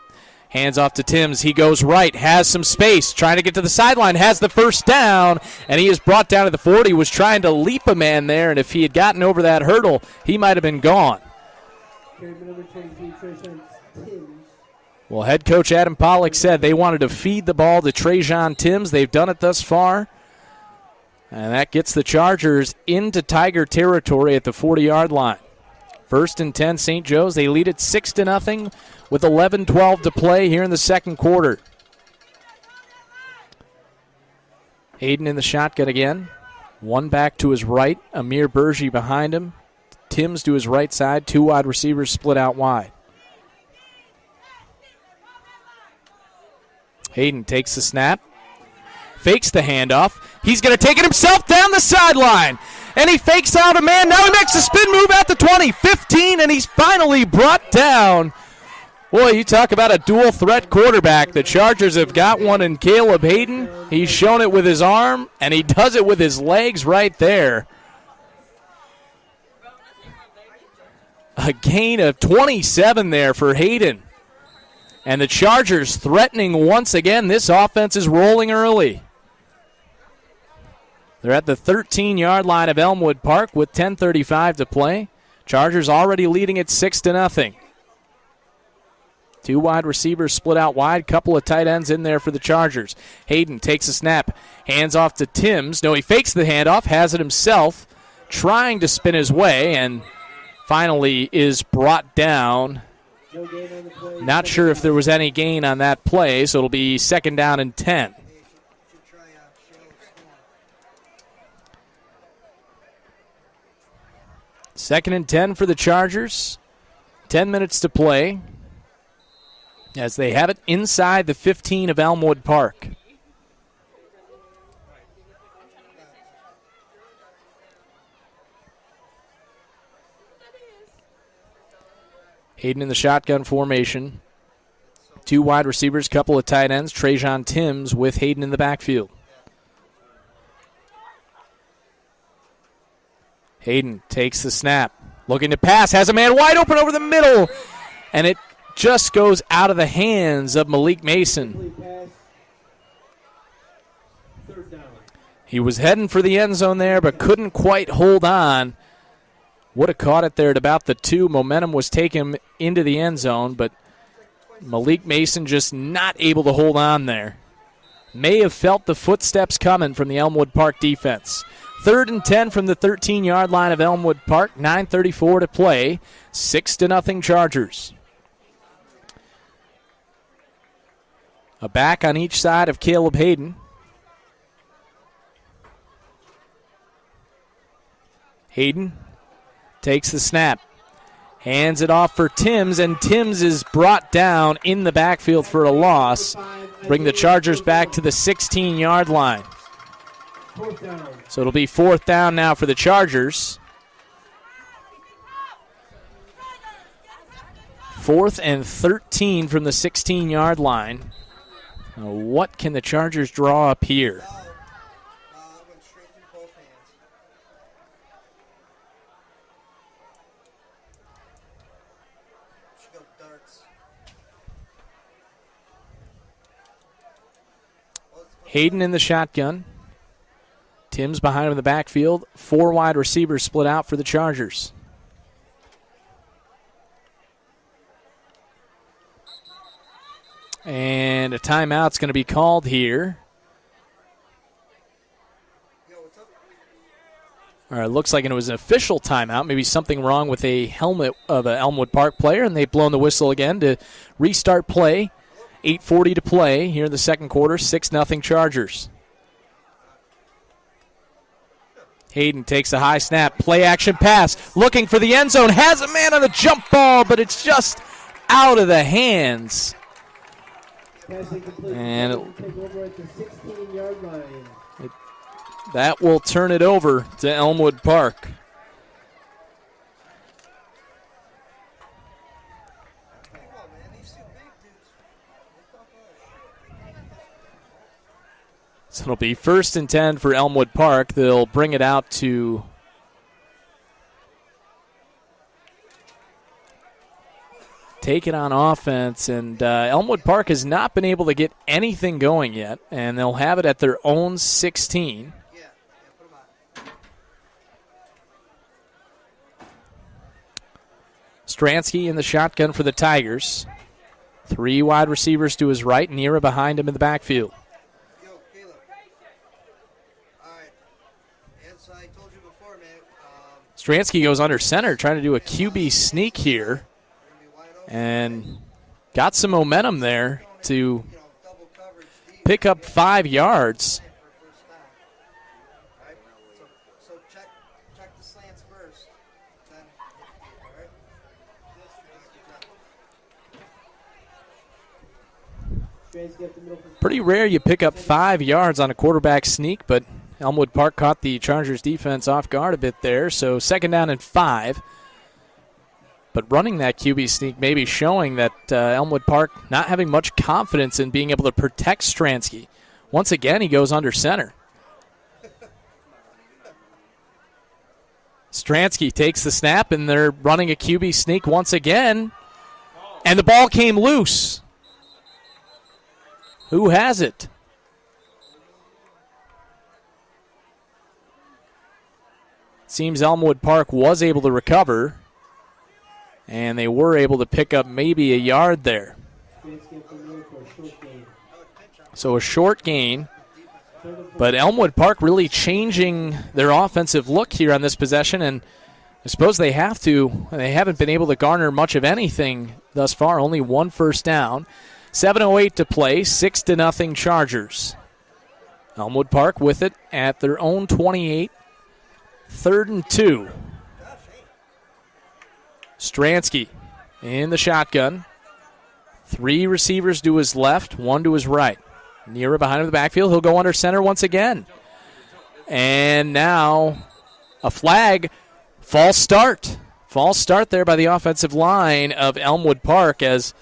Hands off to Timms. He goes right, has some space, trying to get to the sideline, has the first down, and he is brought down to the 40. Was trying to leap a man there, and if he had gotten over that hurdle, he might have been gone. Well, head coach Adam Pollock said they wanted to feed the ball to Trajan Timms. They've done it thus far, and that gets the Chargers into Tiger territory at the 40-yard line. 1st and 10, St. Joe's. They lead it 6-0 with 11-12 to play here in the second quarter. Hayden in the shotgun again. 1 back to his right. Amir Berge behind him. Timms to his right side. 2 wide receivers split out wide. Hayden takes the snap. Fakes the handoff. He's going to take it himself down the sideline. And he fakes out a man. Now he makes a spin move at the 20, 15, and he's finally brought down. Boy, you talk about a dual threat quarterback. The Chargers have got one in Caleb Hayden. He's shown it with his arm, and he does it with his legs right there. A gain of 27 there for Hayden. And the Chargers threatening once again. This offense is rolling early. They're at the 13-yard line of Elmwood Park with 10:35 to play. Chargers already leading at 6-0. 2 wide receivers split out wide. Couple of tight ends in there for the Chargers. Hayden takes a snap. Hands off to Timms. No, he fakes the handoff. Has it himself. Trying to spin his way and finally is brought down. Not sure if there was any gain on that play, so it'll be 2nd down and 10. Second and 10 for the Chargers. 10 minutes to play as they have it inside the 15 of Elmwood Park. Hayden in the shotgun formation. 2 wide receivers, couple of tight ends. Trajan Timms with Hayden in the backfield. Hayden takes the snap. Looking to pass. Has a man wide open over the middle. And it just goes out of the hands of Malik Mason. He was heading for the end zone there, but couldn't quite hold on. Would have caught it there at about the 2. Momentum was taken into the end zone, but Malik Mason just not able to hold on there. May have felt the footsteps coming from the Elmwood Park defense. 3rd and 10 from the 13-yard line of Elmwood Park. 9:34 to play. 6-0 Chargers. A back on each side of Caleb Hayden. Hayden takes the snap. Hands it off for Timms, and Timms is brought down in the backfield for a loss. Bring the Chargers back to the 16-yard line. So it'll be 4th down now for the Chargers. 4th and 13 from the 16-yard line. Now, what can the Chargers draw up here? Went straight through both hands. Should go darts. Hayden in the shotgun. Timms behind him in the backfield. 4 wide receivers split out for the Chargers. And a timeout's going to be called here. All right, looks like it was an official timeout. Maybe something wrong with a helmet of an Elmwood Park player, and they've blown the whistle again to restart play. 8:40 to play here in the second quarter. 6-0 Chargers. Hayden takes a high snap, play action pass, looking for the end zone, has a man on the jump ball, but it's just out of the hands. And that will turn it over to Elmwood Park. So it'll be 1st and 10 for Elmwood Park. They'll bring it out to take it on offense, and Elmwood Park has not been able to get anything going yet, and they'll have it at their own 16. Stransky in the shotgun for the Tigers. 3 wide receivers to his right, Nira behind him in the backfield. Stransky goes under center, trying to do a QB sneak here, and got some momentum there to pick up 5 yards. Pretty rare you pick up 5 yards on a quarterback sneak, but Elmwood Park caught the Chargers defense off guard a bit there, so 2nd down and 5. But running that QB sneak maybe showing that Elmwood Park not having much confidence in being able to protect Stransky. Once again, he goes under center. Stransky takes the snap, and they're running a QB sneak once again. And the ball came loose. Who has it? Seems Elmwood Park was able to recover, and they were able to pick up maybe a yard there. So a short gain, but Elmwood Park really changing their offensive look here on this possession, and I suppose they have to. They haven't been able to garner much of anything thus far, only 1 first down. 7:08 to play, 6-0 Chargers. Elmwood Park with it at their own 28, 3rd and 2. Stransky in the shotgun. 3 receivers to his left, 1 to his right. Nira behind him in the backfield. He'll go under center once again. And now a flag. False start. False start there by the offensive line of Elmwood Park as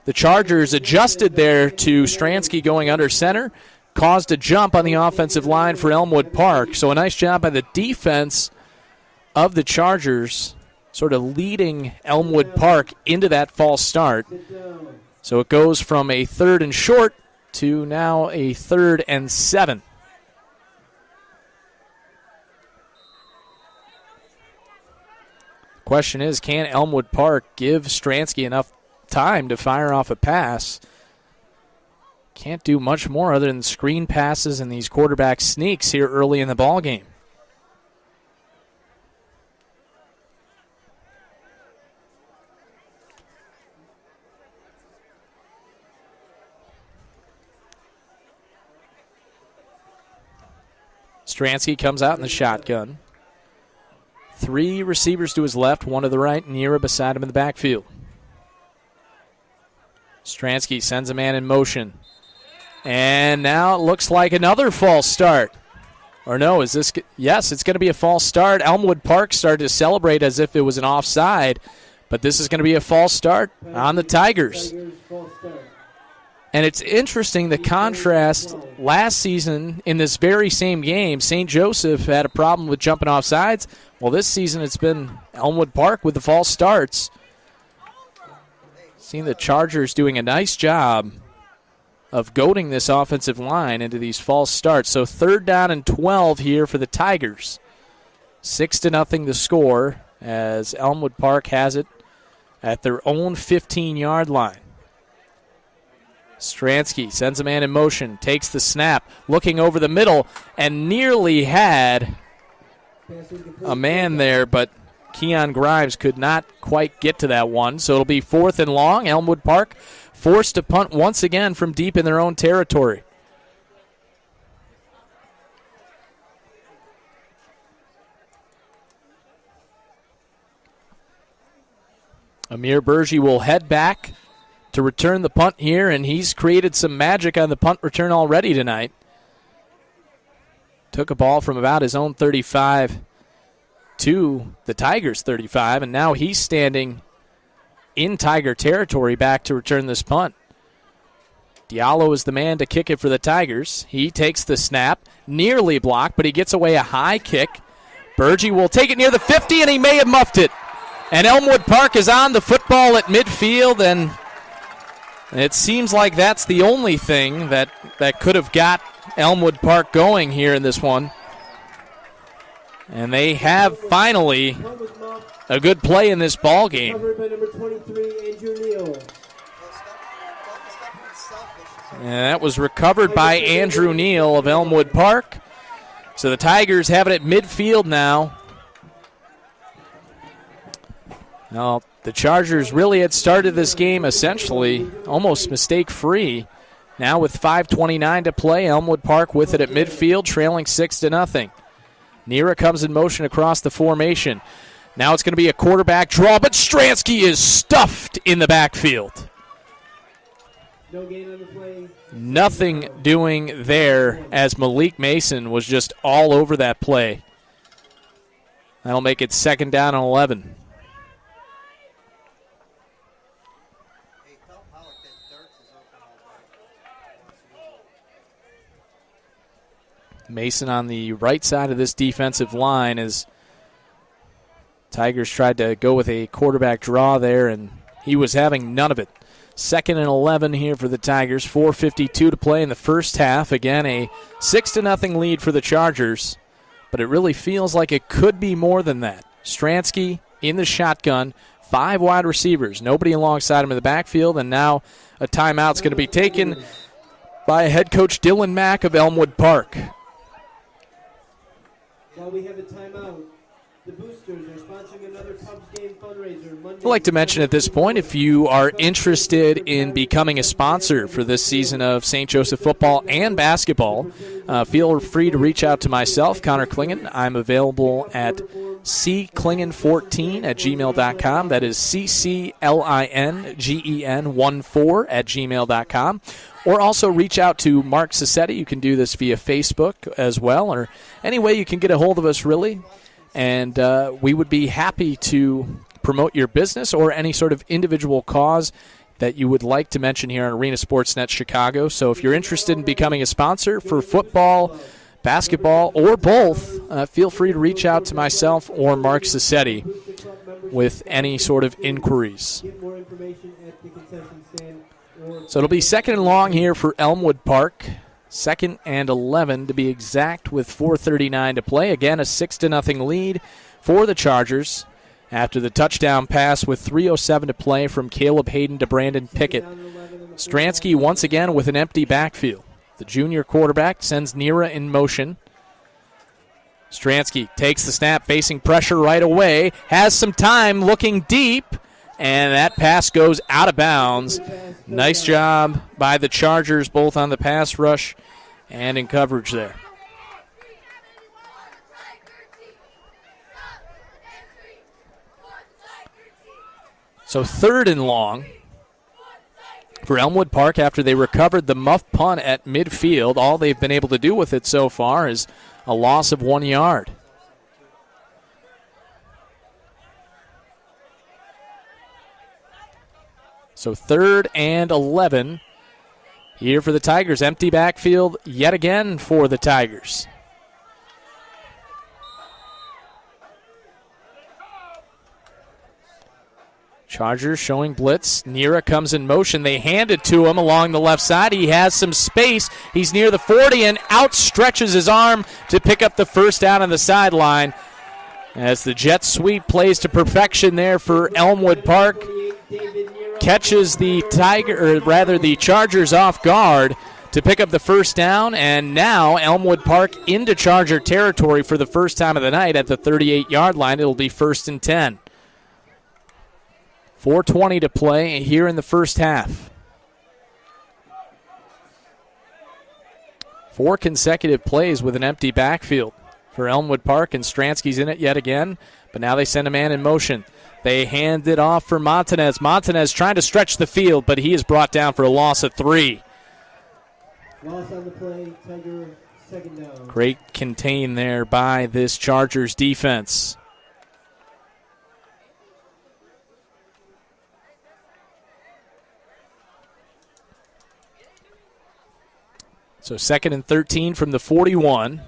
the Chargers adjusted there to Stransky going under center. Caused a jump on the offensive line for Elmwood Park. So a nice job by the defense of the Chargers, sort of leading Elmwood Park into that false start. So it goes from a 3rd and short to now a 3rd and 7. Question is, can Elmwood Park give Stransky enough time to fire off a pass? Can't do much more other than screen passes and these quarterback sneaks here early in the ball game. Stransky comes out in the shotgun. 3 receivers to his left, 1 to the right, Nira beside him in the backfield. Stransky sends a man in motion. And now it looks like another false start. Or no, is this? Yes, it's going to be a false start. Elmwood Park started to celebrate as if it was an offside, but this is going to be a false start on the Tigers. And it's interesting, the contrast. Last season in this very same game, St. Joseph had a problem with jumping off sides. Well, this season it's been Elmwood Park with the false starts. Seeing the Chargers doing a nice job of goading this offensive line into these false starts. So 3rd down and 12 here for the Tigers. 6-0 the score as Elmwood Park has it at their own 15-yard line. Stransky sends a man in motion, takes the snap, looking over the middle, and nearly had a man there, but Keon Grimes could not quite get to that one. So it'll be 4th and long. Elmwood Park forced to punt once again from deep in their own territory. Amir Bergy will head back to return the punt here, and he's created some magic on the punt return already tonight. Took a ball from about his own 35 to the Tigers' 35, and now he's standing in Tiger territory back to return this punt. Diallo is the man to kick it for the Tigers. He takes the snap, nearly blocked, but he gets away a high kick. Bergy will take it near the 50, and he may have muffed it. And Elmwood Park is on the football at midfield, and it seems like that's the only thing that could have got Elmwood Park going here in this one. And they have finally a good play in this ball game. And that was recovered by Andrew Neal of Elmwood Park. So the Tigers have it at midfield now. Now, the Chargers really had started this game essentially almost mistake-free. Now with 5:29 to play, Elmwood Park with it at midfield, trailing 6-0. Nira comes in motion across the formation. Now it's going to be a quarterback draw, but Stransky is stuffed in the backfield. No gain on the play. Nothing doing there as Malik Mason was just all over that play. That'll make it 2nd down and 11. Mason on the right side of this defensive line as Tigers tried to go with a quarterback draw there, and he was having none of it. 2nd and 11 here for the Tigers. 4:52 to play in the first half. Again, a 6-0 lead for the Chargers, but it really feels like it could be more than that. Stransky in the shotgun, 5 wide receivers, nobody alongside him in the backfield, and now a timeout's going to be taken by head coach Dylan Mack of Elmwood Park. While we have a timeout, the Boosters are sponsoring another Cubs game fundraiser Monday. I'd like to mention at this point, if you are interested in becoming a sponsor for this season of St. Joseph football and basketball, feel free to reach out to myself, Connor Klingen. I'm available at cclingen14@gmail.com. That is CCLINGEN14@gmail.com. Or also reach out to Mark Cisetti. You can do this via Facebook as well, or any way you can get a hold of us, really. And we would be happy to promote your business or any sort of individual cause that you would like to mention here on Arena Sportsnet Chicago. So if you're interested in becoming a sponsor for football, basketball, or both, feel free to reach out to myself or Mark Cisetti with any sort of inquiries. Get more information at the concession stand. So it'll be 2nd and long here for Elmwood Park. 2nd and 11 to be exact with 4:39 to play. Again, a 6-0 lead for the Chargers after the touchdown pass with 3:07 to play from Caleb Hayden to Brandon Pickett. Stransky once again with an empty backfield. The junior quarterback sends Nira in motion. Stransky takes the snap, facing pressure right away, has some time looking deep, and that pass goes out of bounds. Nice job by the Chargers, both on the pass rush and in coverage there. So 3rd and long for Elmwood Park after they recovered the muff punt at midfield. All they've been able to do with it so far is a loss of 1 yard. So 3rd and 11 here for the Tigers. Empty backfield yet again for the Tigers. Chargers showing blitz. Nira comes in motion. They hand it to him along the left side. He has some space. He's near the 40 and outstretches his arm to pick up the first down on the sideline. As the jet sweep plays to perfection there for Elmwood Park. Catches the the Chargers off guard to pick up the first down, and now Elmwood Park into Charger territory for the first time of the night at the 38-yard line. It'll be 1st and 10. 4:20 to play here in the first half. 4 consecutive plays with an empty backfield for Elmwood Park, and Stransky's in it yet again, but now they send a man in motion. They hand it off for Montanez. Montanez trying to stretch the field, but he is brought down for a loss of 3. Loss on the play, Tiger, 2nd down. Great contain there by this Chargers defense. So 2nd and 13 from the 41.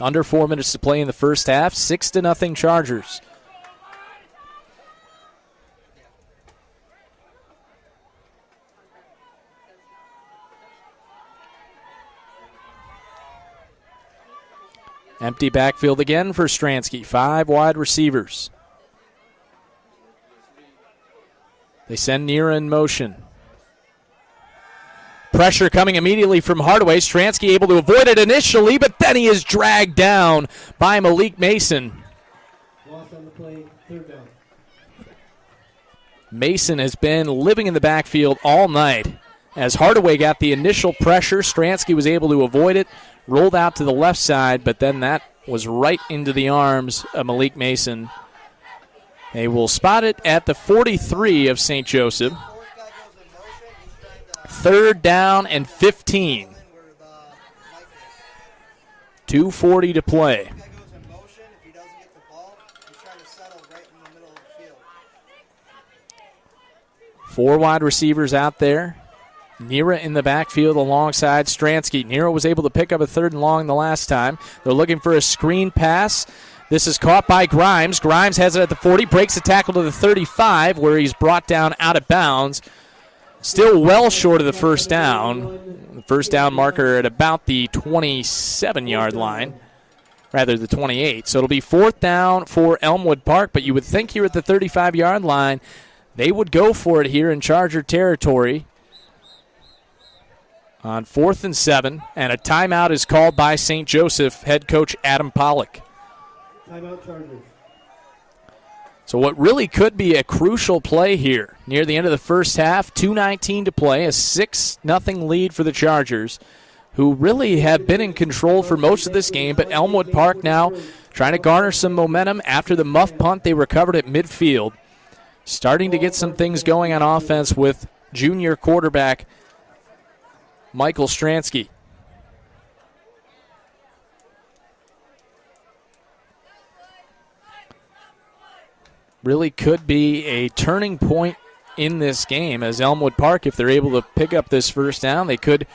Under 4 minutes to play in the first half. 6-0 Chargers. Empty backfield again for Stransky. 5 wide receivers. They send Nira in motion. Pressure coming immediately from Hardaway. Stransky able to avoid it initially, but then he is dragged down by Malik Mason. Loss on the play, 3rd down. Mason has been living in the backfield all night. As Hardaway got the initial pressure, Stransky was able to avoid it, rolled out to the left side, but then that was right into the arms of Malik Mason. They will spot it at the 43 of St. Joseph. 3rd down and 15. 2:40 to play. 4 wide receivers out there. Nira in the backfield alongside Stransky. Nira was able to pick up a 3rd and long the last time. They're looking for a screen pass. This is caught by Grimes. Grimes has it at the 40, breaks the tackle to the 35, where he's brought down out of bounds. Still well short of the first down. The first down marker at about the 27-yard line, rather the 28. So it'll be 4th down for Elmwood Park, but you would think here at the 35-yard line they would go for it here in Charger territory on 4th and 7, and a timeout is called by St. Joseph head coach Adam Pollock. Timeout Chargers. So what really could be a crucial play here near the end of the first half, 2:19 to play, a 6-0 lead for the Chargers, who really have been in control for most of this game, but Elmwood Park now trying to garner some momentum after the muff punt they recovered at midfield. Starting to get some things going on offense with junior quarterback Michael Stransky. Really could be a turning point in this game, as Elmwood Park, if they're able to pick up this first down, they could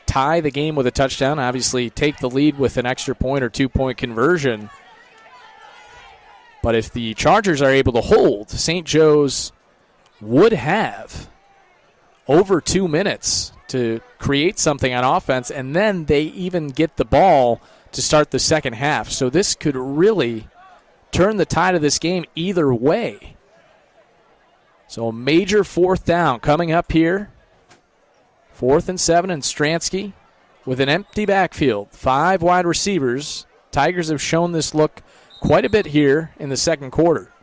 tie the game with a touchdown, obviously take the lead with an extra point or 2-point conversion. But if the Chargers are able to hold, St. Joe's would have over 2 minutes to create something on offense, and then they even get the ball to start the second half. So this could really turn the tide of this game either way. So a major 4th down coming up here. 4th and 7, and Stransky with an empty backfield. 5 wide receivers. Tigers have shown this look quite a bit here in the second quarter.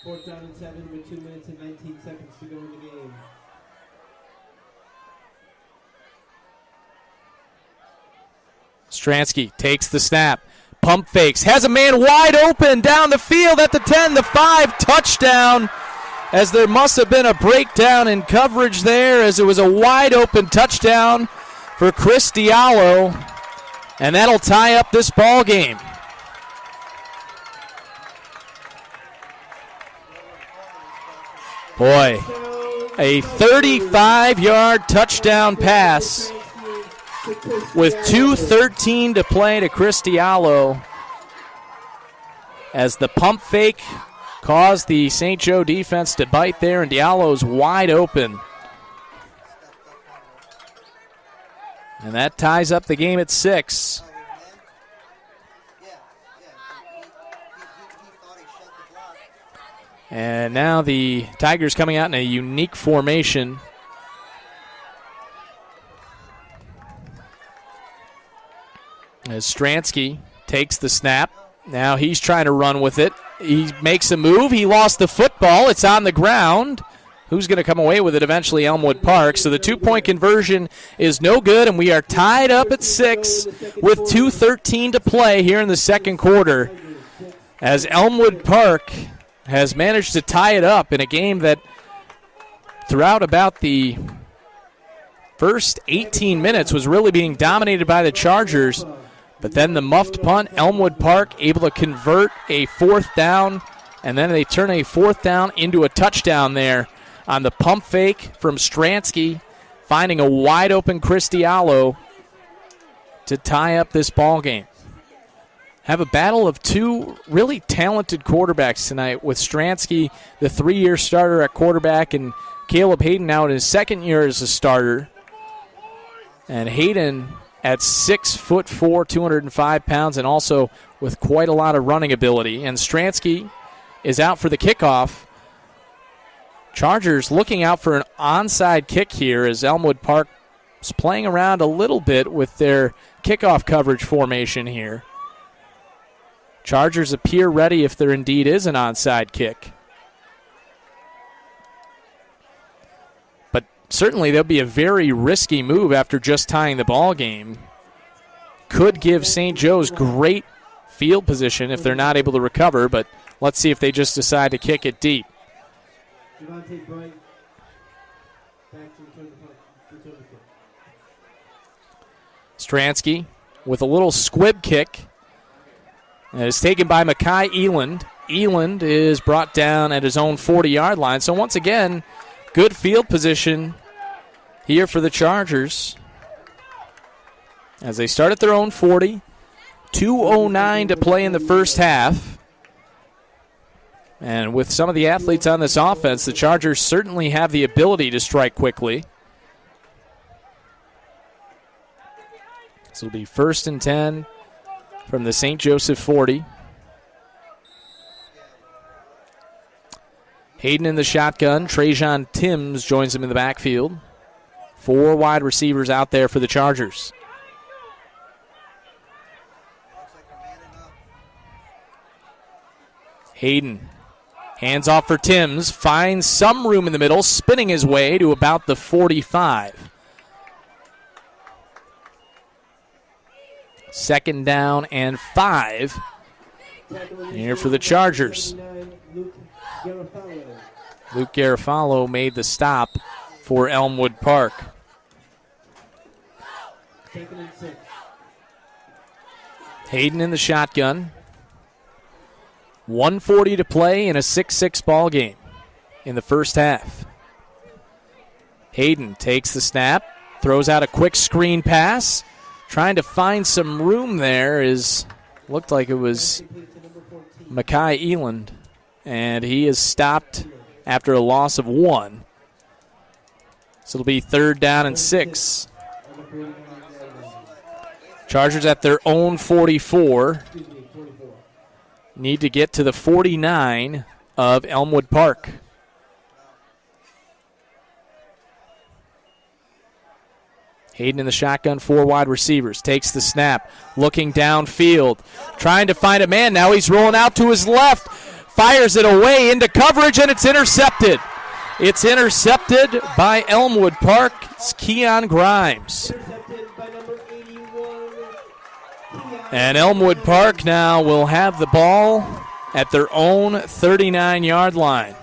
4th down and 7 with 2 minutes and 19 seconds to go in the game. Stransky takes the snap, pump fakes. Has a man wide open down the field at the 10, the 5, touchdown. As there must have been a breakdown in coverage there, as it was a wide open touchdown for Chris Diallo. And that'll tie up this ball game. Boy, a 35-yard touchdown pass with 2:13 to play to Chris Diallo, as the pump fake caused the St. Joe defense to bite there, and Diallo's wide open. And that ties up the game at 6. And now the Tigers coming out in a unique formation. As Stransky takes the snap. Now he's trying to run with it. He makes a move. He lost the football. It's on the ground. Who's going to come away with it eventually? Elmwood Park. So the 2-point conversion is no good, and we are tied up at 6 with 2:13 to play here in the second quarter, as Elmwood Park has managed to tie it up in a game that throughout about the first 18 minutes was really being dominated by the Chargers. But then the muffed punt, Elmwood Park able to convert a 4th down, and then they turn a 4th down into a touchdown there on the pump fake from Stransky, finding a wide open Chris Diallo to tie up this ball game. Have a battle of two really talented quarterbacks tonight, with Stransky, the 3-year starter at quarterback, and Caleb Hayden now in his 2nd year as a starter. And Hayden at 6'4", 205 pounds, and also with quite a lot of running ability. And Stransky is out for the kickoff. Chargers looking out for an onside kick here, as Elmwood Park is playing around a little bit with their kickoff coverage formation here. Chargers appear ready if there indeed is an onside kick. But certainly there'll be a very risky move after just tying the ball game. Could give St. Joe's great field position if they're not able to recover, but let's see if they just decide to kick it deep. Stransky with a little squib kick. And it's taken by Makai Eland. Eland is brought down at his own 40-yard line. So once again, good field position here for the Chargers, as they start at their own 40. 2:09 to play in the first half. And with some of the athletes on this offense, the Chargers certainly have the ability to strike quickly. This will be 1st and 10 from the St. Joseph 40. Hayden in the shotgun. Trajan Timms joins him in the backfield. 4 wide receivers out there for the Chargers. Hayden hands off for Timms. Finds some room in the middle, spinning his way to about the 45. 2nd down and 5 here for the Chargers. Luke Garofalo made the stop for Elmwood Park. Hayden in the shotgun. 1:40 to play in a 6-6 ball game in the first half. Hayden takes the snap, throws out a quick screen pass. Trying to find some room there looked like it was Makai Eland, and he is stopped after a loss of 1. So it'll be 3rd down and 6. Chargers at their own 44. Need to get to the 49 of Elmwood Park. Hayden in the shotgun, 4 wide receivers. Takes the snap, looking downfield, trying to find a man. Now he's rolling out to his left, fires it away into coverage, and it's intercepted. It's intercepted by Elmwood Park. It's Keon Grimes. Intercepted by number 81, Keon And Elmwood Park now will have the ball at their own 39-yard line.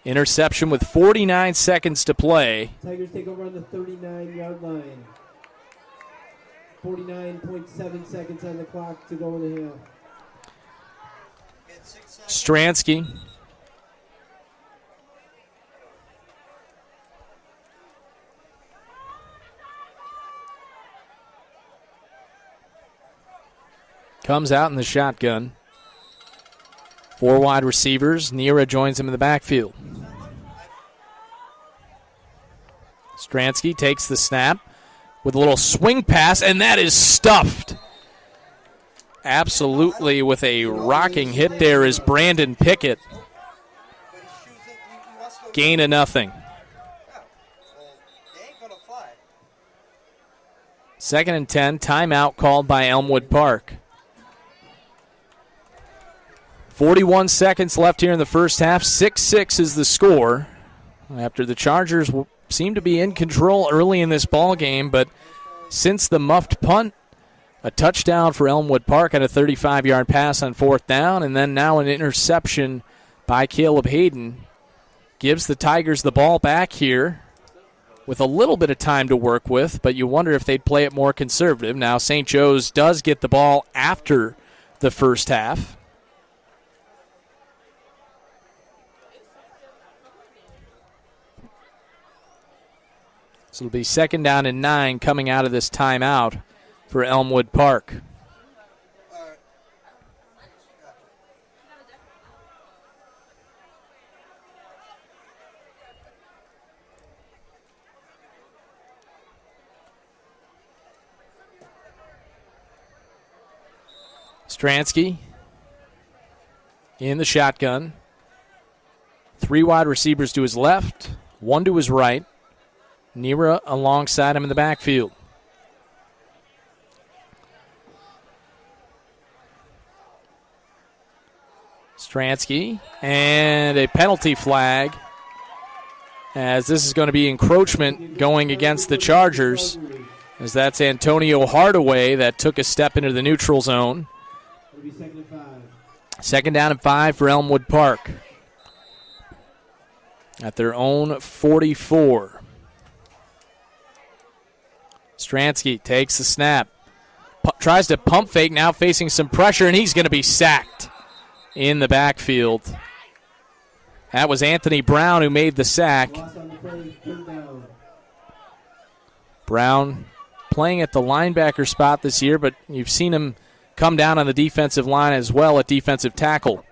Interception with 49 seconds to play. Tigers take over on the 39-yard line. 49.7 seconds on the clock to go in the half. Stransky. Comes out in the shotgun. 4 wide receivers. Nira joins him in the backfield. Stransky takes the snap with a little swing pass, and that is stuffed. Absolutely with a rocking hit there is Brandon Pickett. Gain of nothing. 2nd and 10, timeout called by Elmwood Park. 41 seconds left here in the first half. 6-6 is the score after the Chargers seem to be in control early in this ball game, but since the muffed punt, a touchdown for Elmwood Park on a 35-yard pass on 4th down, and then now an interception by Caleb Hayden gives the Tigers the ball back here with a little bit of time to work with, but you wonder if they'd play it more conservative. Now St. Joe's does get the ball after the first half. So it'll be 2nd down and 9 coming out of this timeout for Elmwood Park. Stransky in the shotgun. 3 wide receivers to his left, 1 to his right. Nira alongside him in the backfield. Stransky, and a penalty flag, as this is going to be encroachment going against the Chargers, as that's Antonio Hardaway that took a step into the neutral zone. 2nd down and 5 for Elmwood Park at their own 44. Stransky takes the snap, tries to pump fake, now facing some pressure, and he's going to be sacked in the backfield. That was Anthony Brown who made the sack. Brown playing at the linebacker spot this year, but you've seen him come down on the defensive line as well at defensive tackle.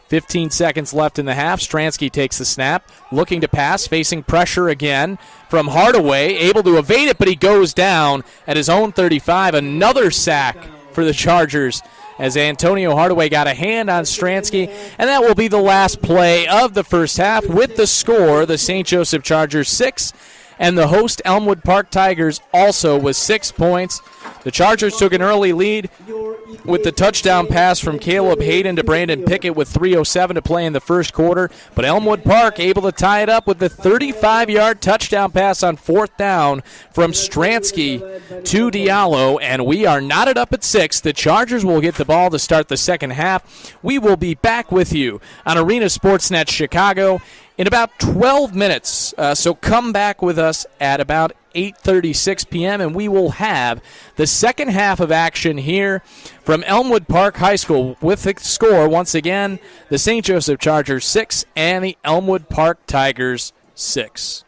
15 seconds left in the half. Stransky takes the snap, looking to pass, facing pressure again from Hardaway, able to evade it, but he goes down at his own 35. Another sack for the Chargers as Antonio Hardaway got a hand on Stransky, and that will be the last play of the first half with the score, the St. Joseph Chargers 6, and the host Elmwood Park Tigers also with 6 points. The Chargers took an early lead with the touchdown pass from Caleb Hayden to Brandon Pickett with 3:07 to play in the first quarter, but Elmwood Park able to tie it up with the 35-yard touchdown pass on 4th down from Stransky to Diallo, and we are knotted up at 6. The Chargers will get the ball to start the second half. We will be back with you on Arena Sportsnet Chicago in about 12 minutes, so come back with us at about 8:36 p.m., and we will have the second half of action here from Elmwood Park High School with the score, once again, the St. Joseph Chargers 6 and the Elmwood Park Tigers 6.